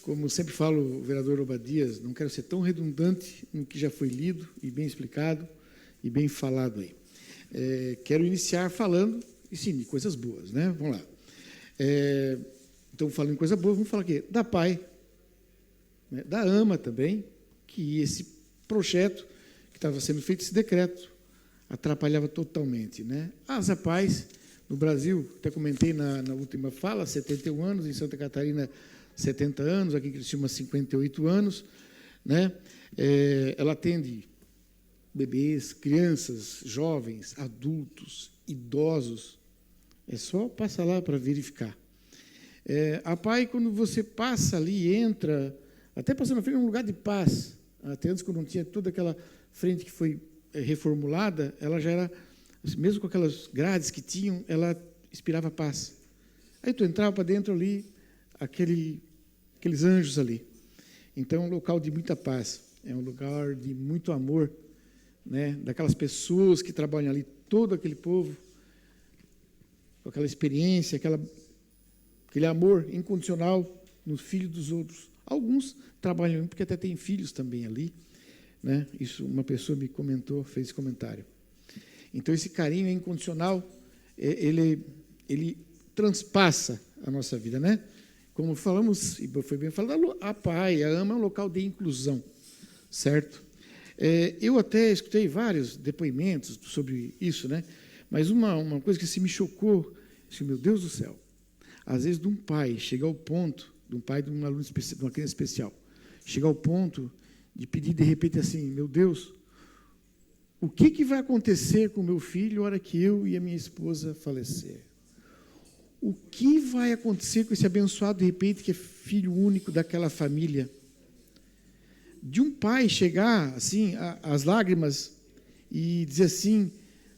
Como sempre falo, vereador Obadias, não quero ser tão redundante no que já foi lido e bem explicado e bem falado aí. Quero iniciar falando, e sim, de coisas boas, né? Vamos lá. Então, falando em coisa boa, vamos falar aqui da PAE, né? Da AMA também, que esse projeto que estava sendo feito, esse decreto, atrapalhava totalmente, né? As APAEs no Brasil, até comentei na última fala, 71 anos, em Santa Catarina, 70 anos, aqui em Criciúma, 58 anos, né? Ela atende bebês, crianças, jovens, adultos, idosos. É só passar lá para verificar. A PAE, quando você passa ali, entra, até passando na frente, é um lugar de paz. Até antes, quando não tinha toda aquela frente que foi reformulada, ela já era, mesmo com aquelas grades que tinham, ela inspirava paz. Aí tu entrava para dentro ali, aqueles anjos ali. Então, é um local de muita paz, é um lugar de muito amor, né, daquelas pessoas que trabalham ali, todo aquele povo, com aquela experiência, aquele amor incondicional nos filhos dos outros. Alguns trabalham, porque até têm filhos também ali, né? Isso, uma pessoa me comentou, fez esse comentário. Então, esse carinho incondicional, ele transpassa a nossa vida, né? Como falamos, e foi bem falado, a PAE, a AMA é um local de inclusão, certo? Eu até escutei vários depoimentos sobre isso, né? Mas uma coisa que se me chocou, meu Deus do céu, às vezes de um pai chegar ao ponto, de um pai de um aluno especial, de uma criança especial, chegar ao ponto de pedir de repente assim, meu Deus, o que vai acontecer com o meu filho na hora que eu e a minha esposa falecer? O que vai acontecer com esse abençoado, de repente, que é filho único daquela família? De um pai chegar, assim, às lágrimas e dizer assim,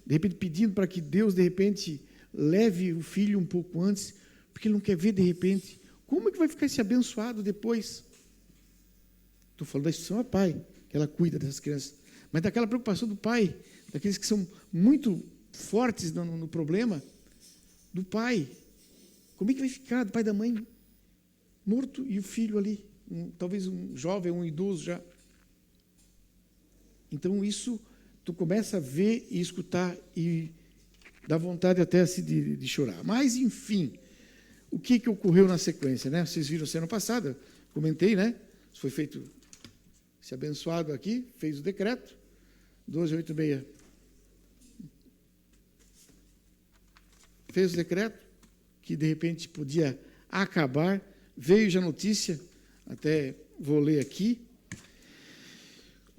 de repente, pedindo para que Deus, de repente, leve o filho um pouco antes, porque ele não quer ver, de repente, como é que vai ficar esse abençoado depois? Estou falando da instituição pai, que ela cuida dessas crianças, mas daquela preocupação do pai, daqueles que são muito fortes no problema, do pai. Como é que vai ficar do pai e da mãe morto e o filho ali, talvez um jovem, um idoso já? Então, isso, tu começa a ver e escutar e dá vontade até assim de chorar. Mas, enfim, o que ocorreu na sequência, né? Vocês viram semana passada, comentei, né? Foi feito esse abençoado aqui, fez o decreto, 1286. fez o decreto, que de repente podia acabar, veio já notícia, até vou ler aqui.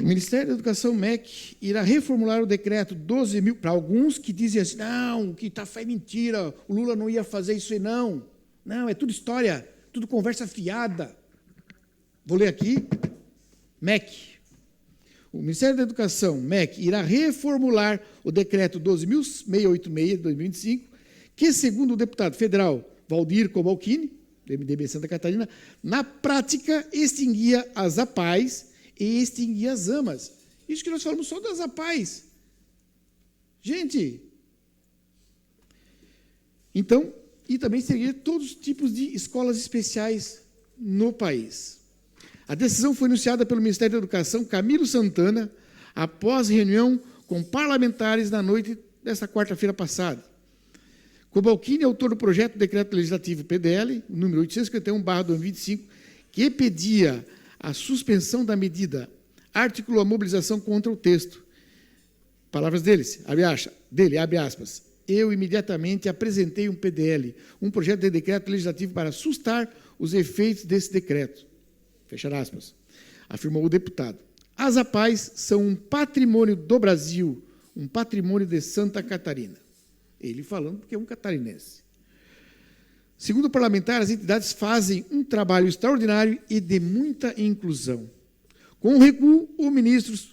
O Ministério da Educação, MEC, irá reformular o decreto 12.000, para alguns que dizem assim, não, que é mentira, o Lula não ia fazer isso aí, não. Não, é tudo história, tudo conversa fiada. Vou ler aqui, MEC. O Ministério da Educação, MEC, irá reformular o decreto 12.686, de 2025, que, segundo o deputado federal Valdir Cobalcini, do MDB Santa Catarina, na prática extinguia as APAES e extinguia as AMAs. Isso que nós falamos só das APAES. Gente, então, e também seria todos os tipos de escolas especiais no país. A decisão foi anunciada pelo Ministério da Educação, Camilo Santana, após reunião com parlamentares na noite desta quarta-feira passada. Cobalcini é autor do projeto de decreto legislativo PDL, número 851/2025, que pedia a suspensão da medida, articulou a mobilização contra o texto. Palavras deles, abre aspas, eu imediatamente apresentei um PDL, um projeto de decreto legislativo para assustar os efeitos desse decreto. Fechar aspas, afirmou o deputado. As APAES são um patrimônio do Brasil, um patrimônio de Santa Catarina. Ele falando porque é um catarinense. Segundo o parlamentar, as entidades fazem um trabalho extraordinário e de muita inclusão. Com o recuo, o ministro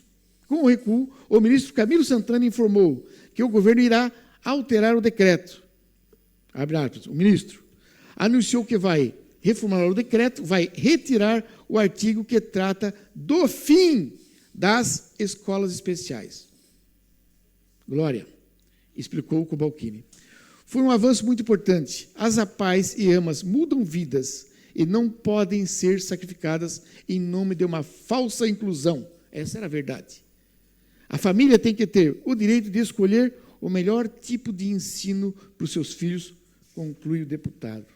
Camilo Santana informou que o governo irá alterar o decreto. Abre aspas, o ministro anunciou que vai reformular o decreto, vai retirar o artigo que trata do fim das escolas especiais. Glória, explicou o Cobalcini. Foi um avanço muito importante. As APAES e AMAs mudam vidas e não podem ser sacrificadas em nome de uma falsa inclusão. Essa era a verdade. A família tem que ter o direito de escolher o melhor tipo de ensino para os seus filhos, conclui o deputado.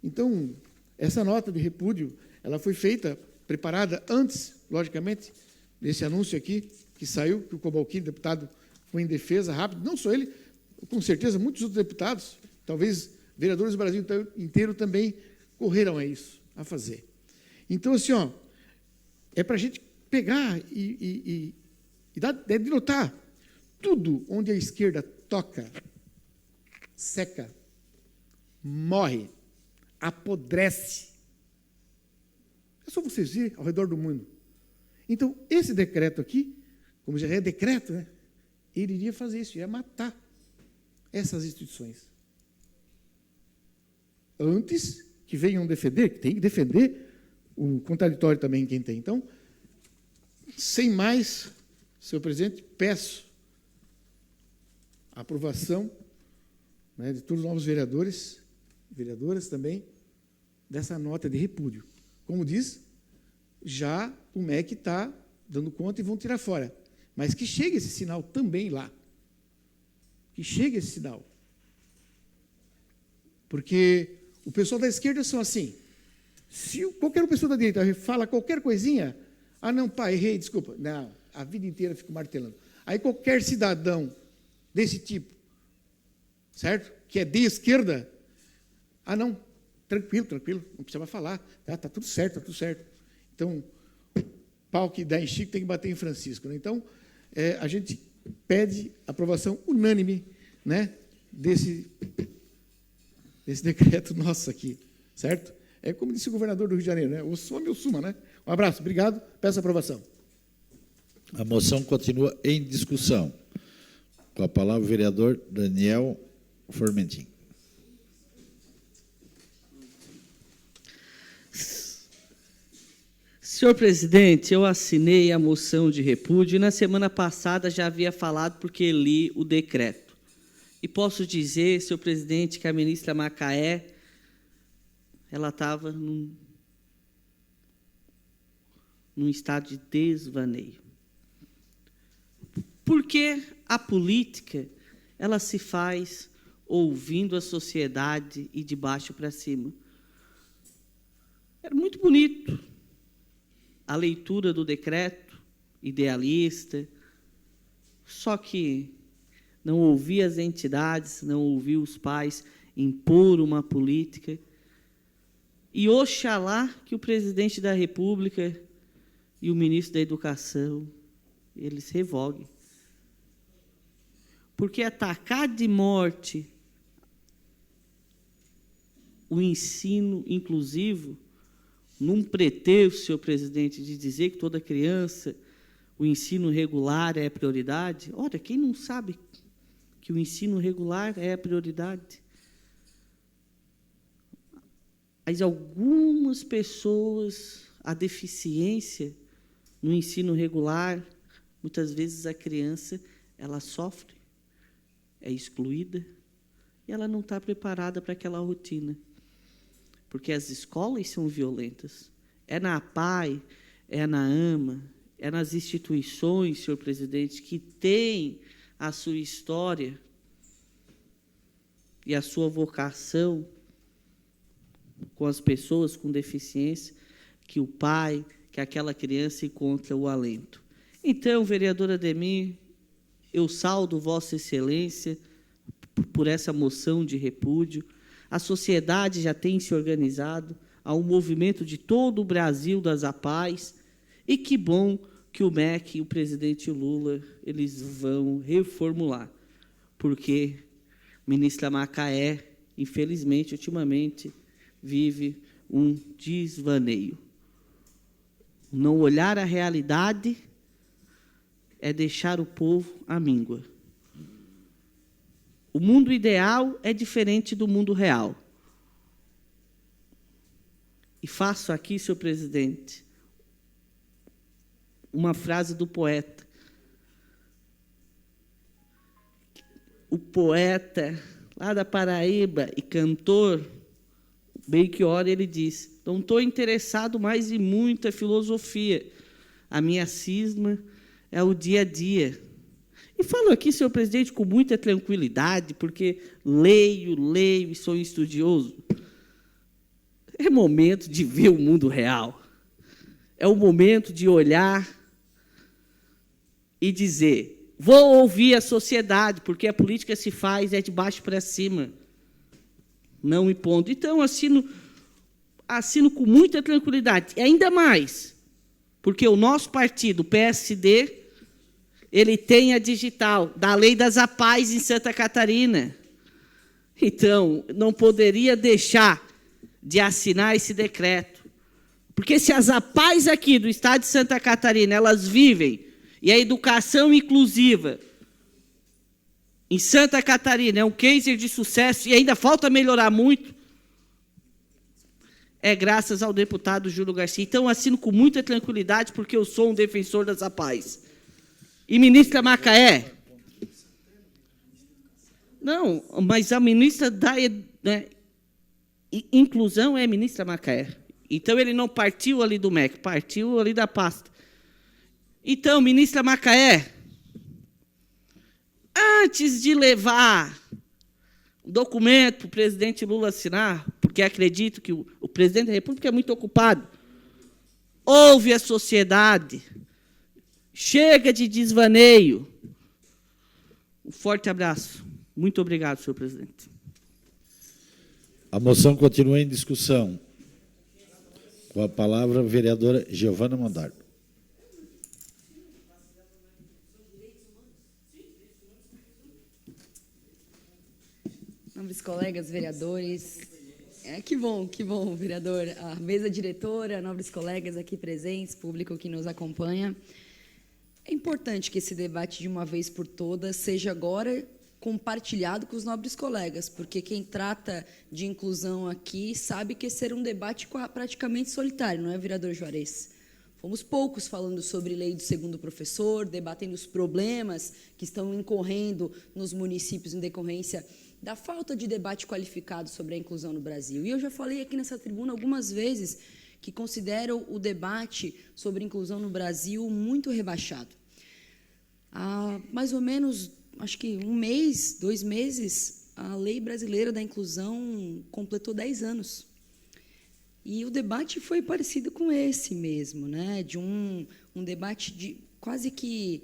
Então, essa nota de repúdio, ela foi feita, preparada antes, logicamente, desse anúncio aqui, que saiu, que o Cobalcini, deputado, foi em defesa rápido, não só ele, com certeza, muitos outros deputados, talvez vereadores do Brasil inteiro também correram a isso, a fazer. Então, assim, ó, é para a gente pegar e de notar, tudo onde a esquerda toca, seca, morre, apodrece. É só vocês verem ao redor do mundo. Então, esse decreto aqui, como já é decreto, né, ele iria fazer isso, ia matar essas instituições. Antes que venham defender, que tem que defender o contraditório também quem tem. Então, sem mais, senhor presidente, peço a aprovação, né, de todos os novos vereadores, vereadoras também, dessa nota de repúdio. Como diz, já o MEC está dando conta e vão tirar fora. Mas que chegue esse sinal também lá. Que chegue esse sinal. Porque o pessoal da esquerda são assim. Se qualquer pessoa da direita fala qualquer coisinha, ah, não, pai, errei, desculpa. Não, a vida inteira fico martelando. Aí qualquer cidadão desse tipo, certo? Que é de esquerda, ah, não, tranquilo, não precisa mais falar. Está tudo certo, está tudo certo. Então, pau que dá em Chico tem que bater em Francisco. Né? Então, a gente pede aprovação unânime, né, desse decreto nosso aqui, certo? É como disse o governador do Rio de Janeiro, né? O some ou suma, né? Um abraço, obrigado, peço aprovação. A moção continua em discussão. Com a palavra o vereador Daniel Formentin. Senhor presidente, eu assinei a moção de repúdio e na semana passada já havia falado porque li o decreto. E posso dizer, senhor presidente, que a ministra Macaé, ela estava num estado de desvaneio. Porque a política, ela se faz ouvindo a sociedade e de baixo para cima. Era muito bonito a leitura do decreto, idealista, só que não ouvir as entidades, não ouvir os pais, impor uma política. E oxalá que o presidente da República e o ministro da Educação, eles revoguem. Porque atacar de morte o ensino inclusivo, num pretexto, senhor presidente, de dizer que toda criança, o ensino regular é a prioridade. Olha, quem não sabe que o ensino regular é a prioridade? Mas algumas pessoas, a deficiência no ensino regular, muitas vezes a criança, ela sofre, é excluída, e ela não está preparada para aquela rotina. Porque as escolas são violentas. É na APAE, é na AMA, é nas instituições, senhor presidente, que tem a sua história e a sua vocação com as pessoas com deficiência, que o pai, que aquela criança encontra o alento. Então, vereador Ademir, eu saúdo Vossa Excelência por essa moção de repúdio. A sociedade já tem se organizado, há um movimento de todo o Brasil das APAES, e que bom que o MEC e o presidente Lula eles vão reformular, porque ministra Macaé, infelizmente, ultimamente, vive um desvaneio. Não olhar a realidade é deixar o povo à míngua. O mundo ideal é diferente do mundo real. E faço aqui, senhor presidente, uma frase do poeta. O poeta lá da Paraíba e cantor Belchior, ele diz: não estou interessado mais em muita filosofia. A minha cisma é o dia a dia. E falo aqui, senhor presidente, com muita tranquilidade, porque leio e sou estudioso. É momento de ver o mundo real. É o momento de olhar e dizer: vou ouvir a sociedade, porque a política se faz de baixo para cima, não impondo. Então, assino com muita tranquilidade. E ainda mais, porque o nosso partido, o PSD, ele tem a digital da lei das APAES em Santa Catarina. Então, não poderia deixar de assinar esse decreto. Porque se as APAES aqui do estado de Santa Catarina, elas vivem, e a educação inclusiva em Santa Catarina é um case de sucesso, e ainda falta melhorar muito, é graças ao deputado Júlio Garcia. Então, assino com muita tranquilidade, porque eu sou um defensor das APAES. E ministra Macaé? Não, mas a ministra da Inclusão é a ministra Macaé. Então, ele não partiu ali do MEC, partiu ali da pasta. Então, ministra Macaé, antes de levar o documento para o presidente Lula assinar, porque acredito que o presidente da República é muito ocupado, ouve a sociedade, chega de desvaneio. Um forte abraço. Muito obrigado, senhor presidente. A moção continua em discussão. Com a palavra, a vereadora Giovana Mondardo. Nobres colegas vereadores, que bom, vereador, a mesa diretora, nobres colegas aqui presentes, público que nos acompanha. É importante que esse debate, de uma vez por todas, seja agora compartilhado com os nobres colegas, porque quem trata de inclusão aqui sabe que esse era um debate praticamente solitário, não é, vereador Juarez? Fomos poucos falando sobre lei do segundo professor, debatendo os problemas que estão incorrendo nos municípios em decorrência da falta de debate qualificado sobre a inclusão no Brasil. E eu já falei aqui nessa tribuna algumas vezes que considero o debate sobre inclusão no Brasil muito rebaixado. Há mais ou menos, acho que 1 mês, 2 meses, a Lei Brasileira da Inclusão completou 10 anos. E o debate foi parecido com esse mesmo, né? De um debate de quase que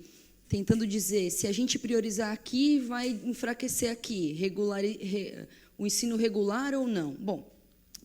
tentando dizer, se a gente priorizar aqui, vai enfraquecer aqui, o ensino regular ou não. Bom,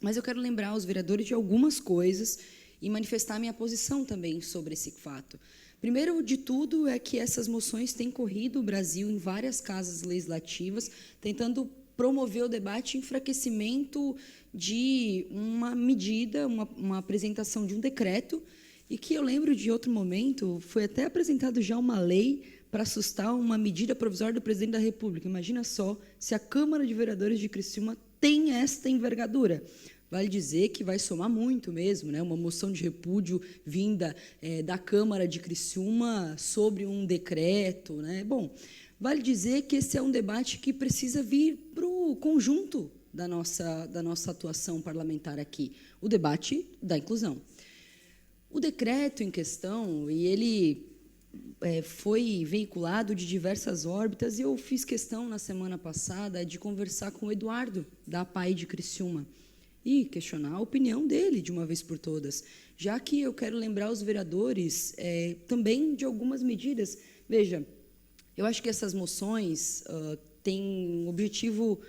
mas eu quero lembrar os vereadores de algumas coisas e manifestar minha posição também sobre esse fato. Primeiro de tudo é que essas moções têm corrido o Brasil em várias casas legislativas, tentando promover o debate e enfraquecimento de uma medida, uma apresentação de um decreto, e que eu lembro de outro momento, foi até apresentado já uma lei para assustar uma medida provisória do presidente da República. Imagina só se a Câmara de Vereadores de Criciúma tem esta envergadura. Vale dizer que vai somar muito mesmo, né? Uma moção de repúdio vinda da Câmara de Criciúma sobre um decreto, né? Bom, vale dizer que esse é um debate que precisa vir para o conjunto da nossa atuação parlamentar aqui, o debate da inclusão. O decreto em questão, e ele foi veiculado de diversas órbitas, e eu fiz questão, na semana passada, de conversar com o Eduardo, da APAI de Criciúma, e questionar a opinião dele, de uma vez por todas, já que eu quero lembrar os vereadores também de algumas medidas. Veja, eu acho que essas moções têm um objetivo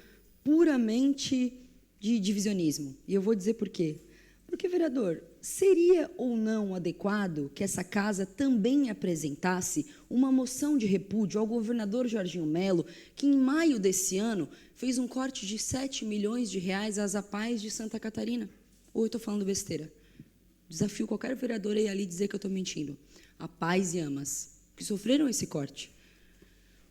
puramente de divisionismo, e eu vou dizer por quê. Porque, vereador, seria ou não adequado que essa casa também apresentasse uma moção de repúdio ao governador Jorginho Melo, que em maio desse ano fez um corte de 7 milhões de reais às APAES de Santa Catarina? Ou eu estou falando besteira? Desafio qualquer vereador a ir ali dizer que eu estou mentindo. APAES e AMAS, que sofreram esse corte.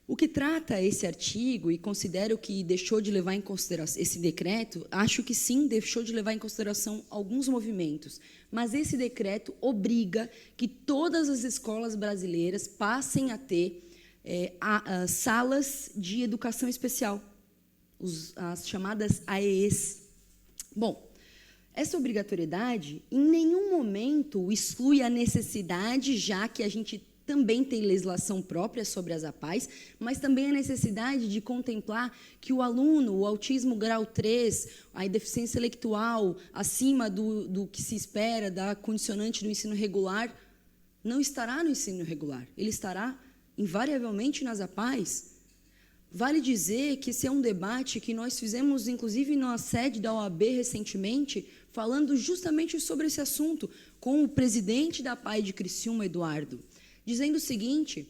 O que trata esse artigo, e considero que deixou de levar em consideração esse decreto, acho que sim, deixou de levar em consideração alguns movimentos, mas esse decreto obriga que todas as escolas brasileiras passem a ter salas de educação especial, as chamadas AEEs. Bom, essa obrigatoriedade em nenhum momento exclui a necessidade, já que a gente também tem legislação própria sobre as APAES, mas também a necessidade de contemplar que o aluno, o autismo grau 3, a deficiência intelectual acima do que se espera da condicionante do ensino regular, não estará no ensino regular, ele estará invariavelmente nas APAES. Vale dizer que esse é um debate que nós fizemos, inclusive, na sede da OAB recentemente, falando justamente sobre esse assunto, com o presidente da APAE de Criciúma, Eduardo, dizendo o seguinte,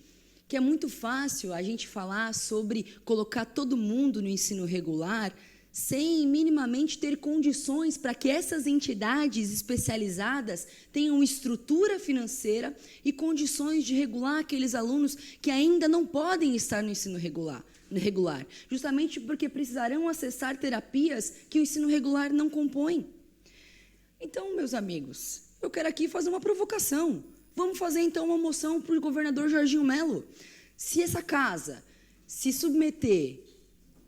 que é muito fácil a gente falar sobre colocar todo mundo no ensino regular sem minimamente ter condições para que essas entidades especializadas tenham estrutura financeira e condições de regular aqueles alunos que ainda não podem estar no ensino regular, justamente porque precisarão acessar terapias que o ensino regular não compõe. Então, meus amigos, eu quero aqui fazer uma provocação. Vamos fazer, então, uma moção para o governador Jorginho Melo. Se essa casa se submeter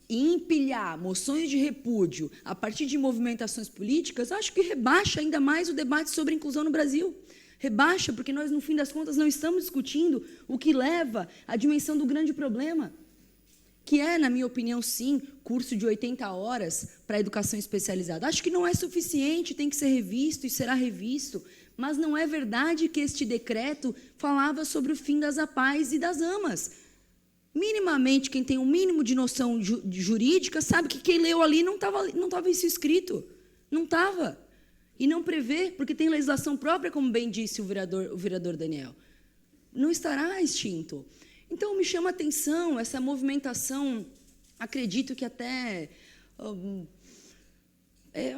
e empilhar moções de repúdio a partir de movimentações políticas, acho que rebaixa ainda mais o debate sobre inclusão no Brasil. Rebaixa, porque nós, no fim das contas, não estamos discutindo o que leva à dimensão do grande problema, que é, na minha opinião, sim, curso de 80 horas para educação especializada. Acho que não é suficiente, tem que ser revisto e será revisto, mas não é verdade que este decreto falava sobre o fim das APAES e das AMAs. Minimamente, quem tem um mínimo de noção jurídica sabe que quem leu ali não estava isso escrito. Não estava. E não prevê, porque tem legislação própria, como bem disse o vereador Daniel. Não estará extinto. Então, me chama a atenção essa movimentação, acredito que até... eu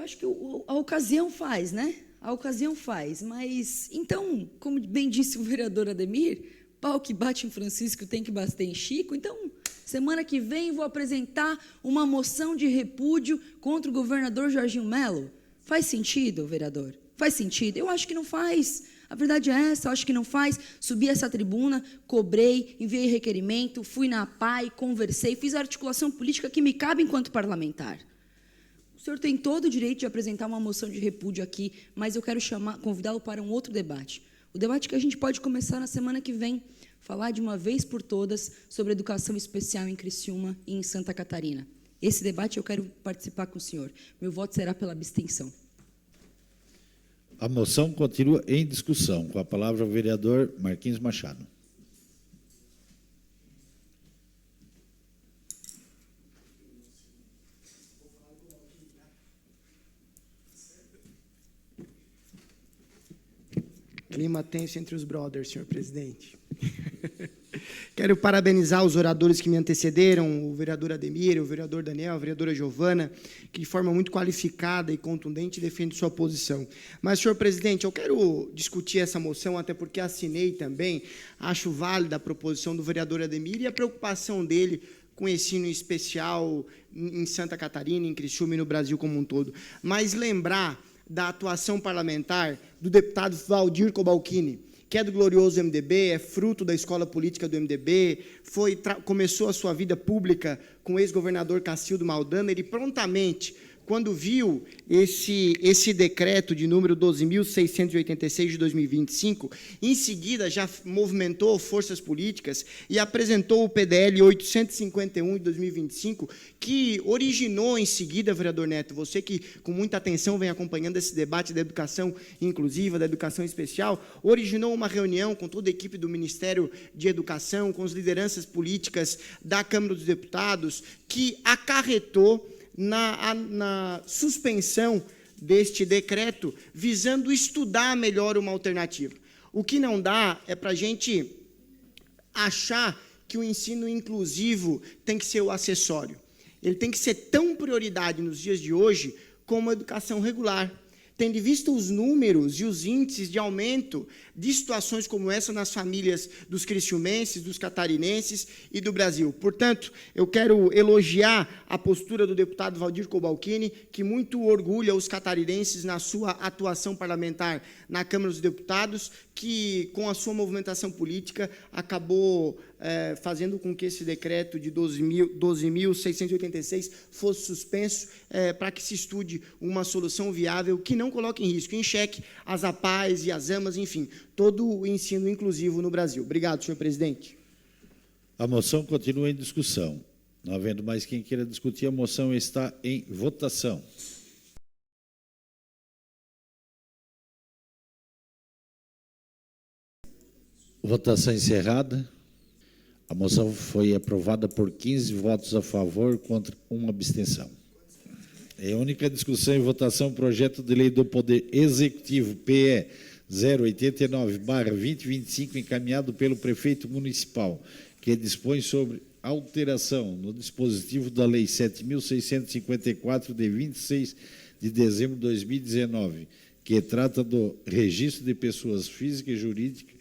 acho que a ocasião faz, né? A ocasião faz, mas, então, como bem disse o vereador Ademir, pau que bate em Francisco tem que bater em Chico, então, semana que vem vou apresentar uma moção de repúdio contra o governador Jorginho Melo. Faz sentido, vereador? Faz sentido? Eu acho que não faz. A verdade é essa, eu acho que não faz. Subi essa tribuna, cobrei, enviei requerimento, fui na APAE, conversei, fiz a articulação política que me cabe enquanto parlamentar. O senhor tem todo o direito de apresentar uma moção de repúdio aqui, mas eu quero convidá-lo para um outro debate. O debate que a gente pode começar na semana que vem, falar de uma vez por todas sobre educação especial em Criciúma e em Santa Catarina. Esse debate eu quero participar com o senhor. Meu voto será pela abstenção. A moção continua em discussão. Com a palavra o vereador Marquinhos Machado. Clima tenso entre os brothers, senhor presidente. Quero parabenizar os oradores que me antecederam, o vereador Ademir, o vereador Daniel, a vereadora Giovana, que de forma muito qualificada e contundente defende sua posição. Mas, senhor presidente, eu quero discutir essa moção, até porque assinei também, acho válida a proposição do vereador Ademir e a preocupação dele com ensino especial em Santa Catarina, em Criciúma e no Brasil como um todo. Mas lembrar da atuação parlamentar do deputado Valdir Cobalcini, que é do glorioso MDB, é fruto da escola política do MDB, começou a sua vida pública com o ex-governador Cacildo Maldana. Ele prontamente, quando viu esse decreto de número 12.686 de 2025, em seguida já movimentou forças políticas e apresentou o PDL 851 de 2025, que originou em seguida, vereador Neto, você que com muita atenção vem acompanhando esse debate da educação inclusiva, da educação especial, originou uma reunião com toda a equipe do Ministério de Educação, com as lideranças políticas da Câmara dos Deputados, que acarretou na suspensão deste decreto, visando estudar melhor uma alternativa. O que não dá é para a gente achar que o ensino inclusivo tem que ser o acessório. Ele tem que ser tão prioridade nos dias de hoje como a educação regular. Tendo visto os números e os índices de aumento de situações como essa nas famílias dos criciumenses, dos catarinenses e do Brasil. Portanto, eu quero elogiar a postura do deputado Valdir Cobalcini, que muito orgulha os catarinenses na sua atuação parlamentar na Câmara dos Deputados, que, com a sua movimentação política, acabou fazendo com que esse decreto de 12.686 fosse suspenso, para que se estude uma solução viável que não coloque em risco, em xeque, as APAES e as AMAs, enfim, todo o ensino inclusivo no Brasil. Obrigado, senhor presidente. A moção continua em discussão. Não havendo mais quem queira discutir, a moção está em votação. Votação encerrada. A moção foi aprovada por 15 votos a favor contra uma abstenção. É a única discussão e votação projeto de lei do Poder Executivo, PE 089/2025, encaminhado pelo prefeito municipal, que dispõe sobre alteração no dispositivo da Lei 7.654, de 26 de dezembro de 2019, que trata do registro de pessoas físicas e jurídicas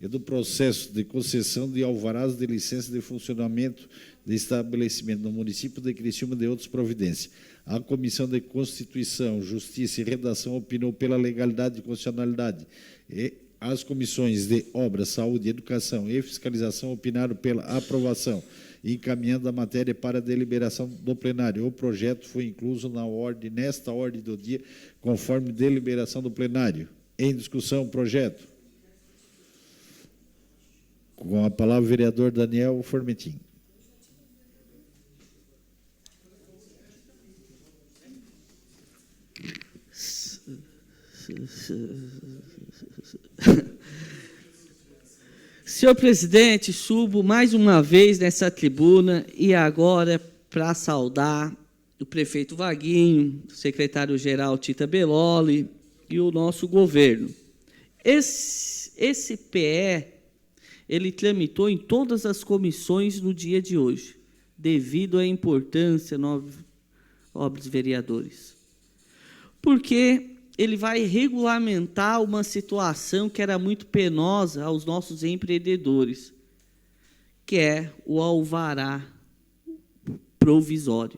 e do processo de concessão de alvarás de licença de funcionamento de estabelecimento no município de Criciúma de outras providências. A Comissão de Constituição, Justiça e Redação opinou pela legalidade e constitucionalidade. E as comissões de Obras, Saúde, Educação e Fiscalização opinaram pela aprovação, encaminhando a matéria para a deliberação do plenário. O projeto foi incluso nesta ordem do dia, conforme deliberação do plenário. Em discussão, o projeto. Com a palavra, o vereador Daniel Formentin. Senhor presidente, subo mais uma vez nessa tribuna e agora para saudar o prefeito Vaguinho, o secretário-geral Tita Belloli e o nosso governo. Esse PE, ele tramitou em todas as comissões no dia de hoje, devido à importância, nobres vereadores. Porque ele vai regulamentar uma situação que era muito penosa aos nossos empreendedores, que é o alvará provisório.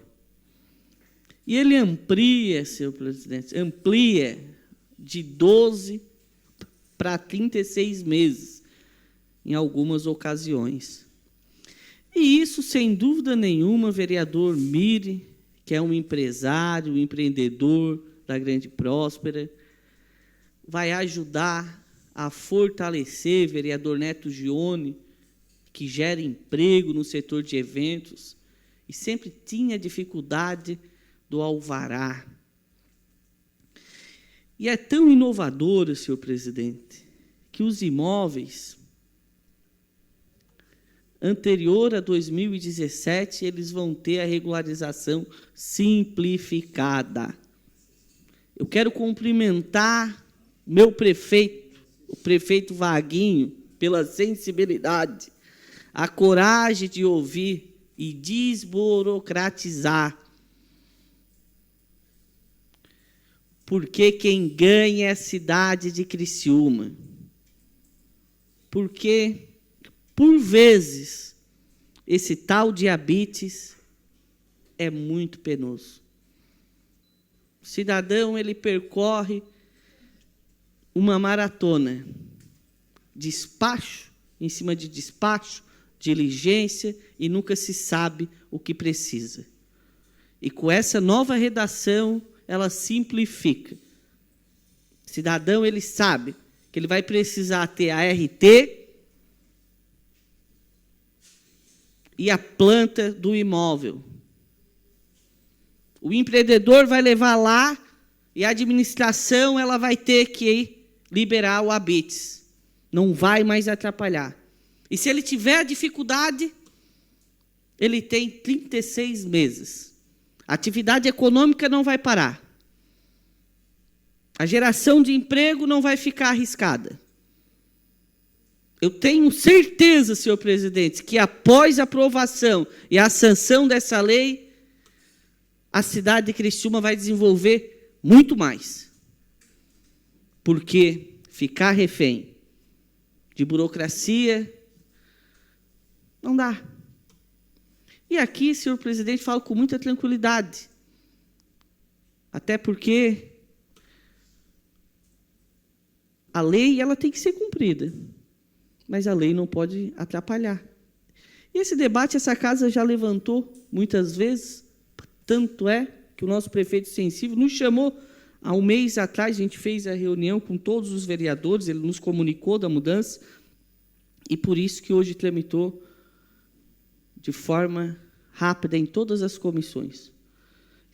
E ele amplia, senhor presidente, de 12 para 36 meses, em algumas ocasiões. E isso, sem dúvida nenhuma, vereador Mire, que é um empresário, um empreendedor da Grande Próspera, vai ajudar a fortalecer, vereador Neto Gione, que gera emprego no setor de eventos, e sempre tinha dificuldade do alvará. E é tão inovadora, senhor presidente, que os imóveis anterior a 2017, eles vão ter a regularização simplificada. Eu quero cumprimentar meu prefeito, o prefeito Vaguinho, pela sensibilidade, a coragem de ouvir e desburocratizar. Porque quem ganha é a cidade de Criciúma. Porque, por vezes, esse tal diabetes é muito penoso. O cidadão, ele percorre uma maratona, despacho, em cima de despacho, diligência, e nunca se sabe o que precisa. E com essa nova redação, ela simplifica. O cidadão, ele sabe que ele vai precisar ter a RT e a planta do imóvel. O empreendedor vai levar lá e a administração ela vai ter que liberar o habites. Não vai mais atrapalhar. E se ele tiver dificuldade, ele tem 36 meses. A atividade econômica não vai parar. A geração de emprego não vai ficar arriscada. Eu tenho certeza, senhor presidente, que após a aprovação e a sanção dessa lei, a cidade de Criciúma vai desenvolver muito mais. Porque ficar refém de burocracia não dá. E aqui, senhor presidente, falo com muita tranquilidade. Até porque a lei ela tem que ser cumprida, mas a lei não pode atrapalhar. E esse debate essa casa já levantou muitas vezes, tanto é que o nosso prefeito sensível nos chamou há um mês atrás, a gente fez a reunião com todos os vereadores, ele nos comunicou da mudança, e por isso que hoje tramitou de forma rápida em todas as comissões.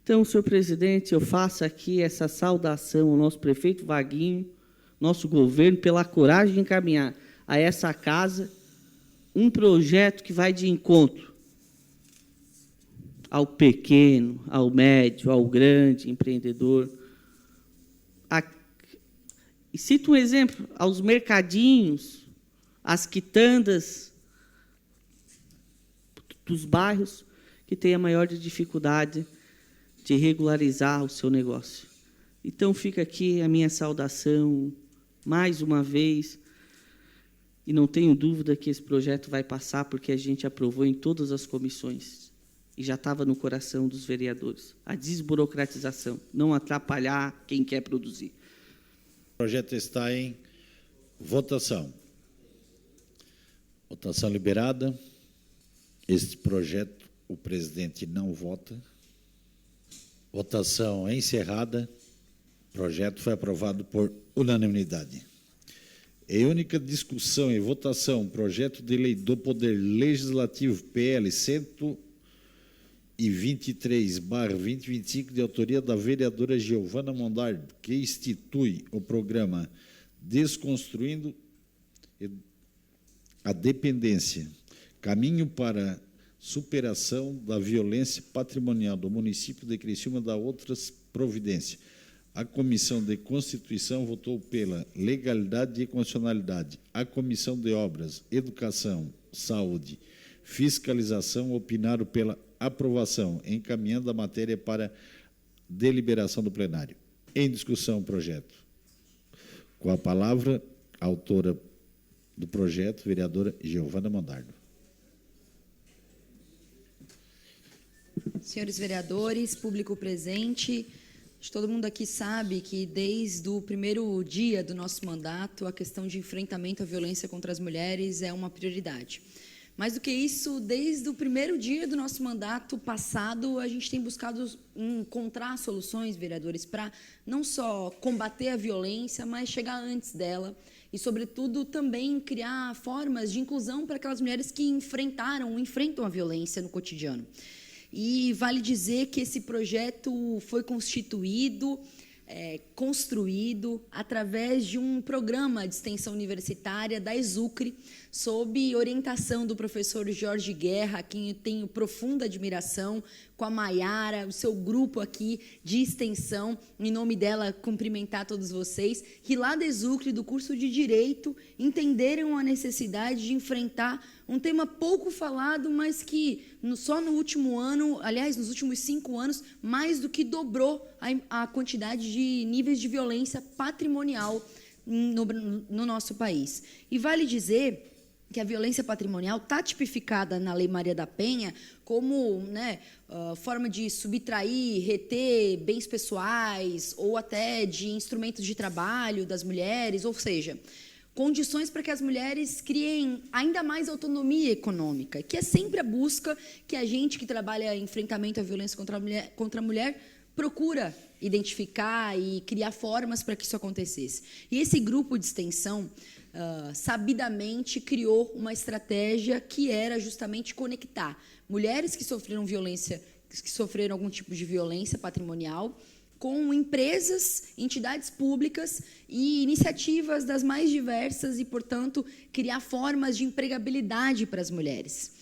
Então, senhor presidente, eu faço aqui essa saudação ao nosso prefeito Vaguinho, nosso governo, pela coragem de encaminhar a essa casa um projeto que vai de encontro ao pequeno, ao médio, ao grande empreendedor. E cito um exemplo, aos mercadinhos, às quitandas dos bairros que têm a maior dificuldade de regularizar o seu negócio. Então, fica aqui a minha saudação, mais uma vez, e não tenho dúvida que esse projeto vai passar, porque a gente aprovou em todas as comissões, e já estava no coração dos vereadores. A desburocratização, não atrapalhar quem quer produzir. O projeto está em votação. Votação liberada. Este projeto, o presidente não vota. Votação encerrada. O projeto foi aprovado por unanimidade. Em única discussão e votação, projeto de lei do Poder Legislativo, PL 123/2025, de autoria da vereadora Giovana Mondardo, que institui o programa Desconstruindo a Dependência, caminho para superação da violência patrimonial do município de Criciúma, da outras providências. A Comissão de Constituição votou pela legalidade e constitucionalidade. A Comissão de Obras, Educação, Saúde, Fiscalização opinaram pela aprovação, encaminhando a matéria para deliberação do plenário. Em discussão o projeto. Com a palavra, a autora do projeto, vereadora Giovana Mondardo. Senhores vereadores, público presente, todo mundo aqui sabe que desde o primeiro dia do nosso mandato, a questão de enfrentamento à violência contra as mulheres é uma prioridade. Mais do que isso, desde o primeiro dia do nosso mandato passado, a gente tem buscado encontrar soluções, vereadores, para não só combater a violência, mas chegar antes dela e, sobretudo, também criar formas de inclusão para aquelas mulheres que enfrentam a violência no cotidiano. E vale dizer que esse projeto foi constituído, construído através de um programa de extensão universitária da ESUCRE, sob orientação do professor Jorge Guerra, a quem eu tenho profunda admiração, com a Maiara, o seu grupo aqui de extensão, em nome dela, cumprimentar todos vocês, que lá da Exucre, do curso de Direito, entenderam a necessidade de enfrentar um tema pouco falado, mas que só no último ano, aliás, nos últimos 5 anos, mais do que dobrou a quantidade de níveis de violência patrimonial no nosso país. E vale dizer que a violência patrimonial está tipificada na Lei Maria da Penha como, né, forma de subtrair, reter bens pessoais ou até de instrumentos de trabalho das mulheres, ou seja, condições para que as mulheres criem ainda mais autonomia econômica, que é sempre a busca que a gente que trabalha em enfrentamento à violência contra a mulher procura identificar e criar formas para que isso acontecesse. E esse grupo de extensão sabidamente criou uma estratégia que era justamente conectar mulheres que sofreram violência, que sofreram algum tipo de violência patrimonial, com empresas, entidades públicas e iniciativas das mais diversas e, portanto, criar formas de empregabilidade para as mulheres.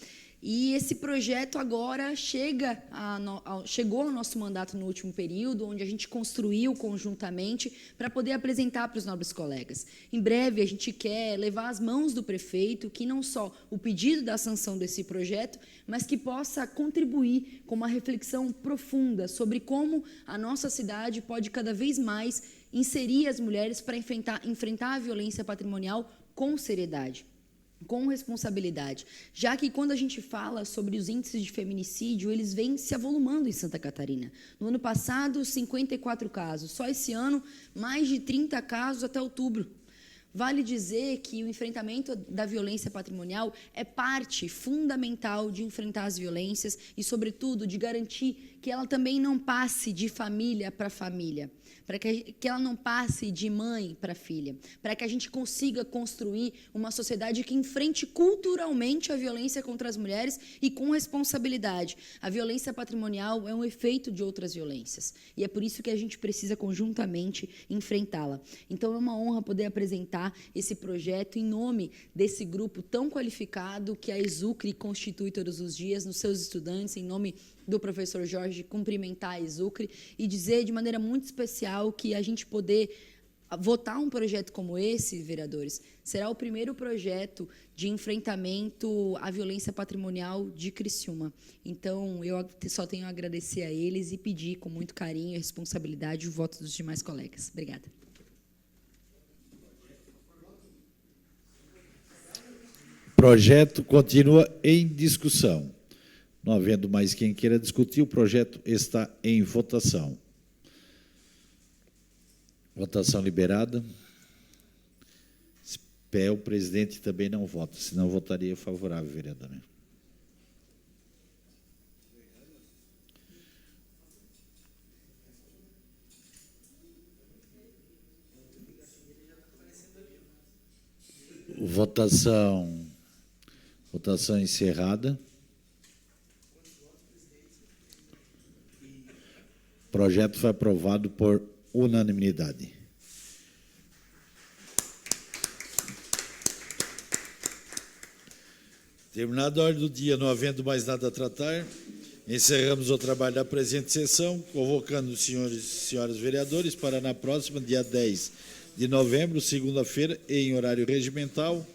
E esse projeto agora chegou ao nosso mandato no último período, onde a gente construiu conjuntamente para poder apresentar para os nobres colegas. Em breve, a gente quer levar às mãos do prefeito que não só o pedido da sanção desse projeto, mas que possa contribuir com uma reflexão profunda sobre como a nossa cidade pode cada vez mais inserir as mulheres para enfrentar a violência patrimonial com seriedade, com responsabilidade, já que quando a gente fala sobre os índices de feminicídio, eles vêm se avolumando em Santa Catarina. No ano passado, 54 casos. Só esse ano, mais de 30 casos até outubro. Vale dizer que o enfrentamento da violência patrimonial é parte fundamental de enfrentar as violências e, sobretudo, de garantir que ela também não passe de família para família, para que ela não passe de mãe para filha, para que a gente consiga construir uma sociedade que enfrente culturalmente a violência contra as mulheres e com responsabilidade. A violência patrimonial é um efeito de outras violências e é por isso que a gente precisa conjuntamente enfrentá-la. Então é uma honra poder apresentar esse projeto em nome desse grupo tão qualificado que a Exucre constitui todos os dias nos seus estudantes, em nome do professor Jorge, cumprimentar a Exucre e dizer de maneira muito especial que a gente poder votar um projeto como esse, vereadores, será o primeiro projeto de enfrentamento à violência patrimonial de Criciúma. Então, eu só tenho a agradecer a eles e pedir com muito carinho e responsabilidade o voto dos demais colegas. Obrigada. O projeto continua em discussão. Não havendo mais quem queira discutir, o projeto está em votação. Votação liberada. Se pé, o presidente também não vota, senão votaria favorável, vereador. Votação encerrada. O projeto foi aprovado por unanimidade. Terminada a ordem do dia, não havendo mais nada a tratar, encerramos o trabalho da presente sessão, convocando os senhores e senhoras vereadores para na próxima, dia 10 de novembro, segunda-feira, em horário regimental,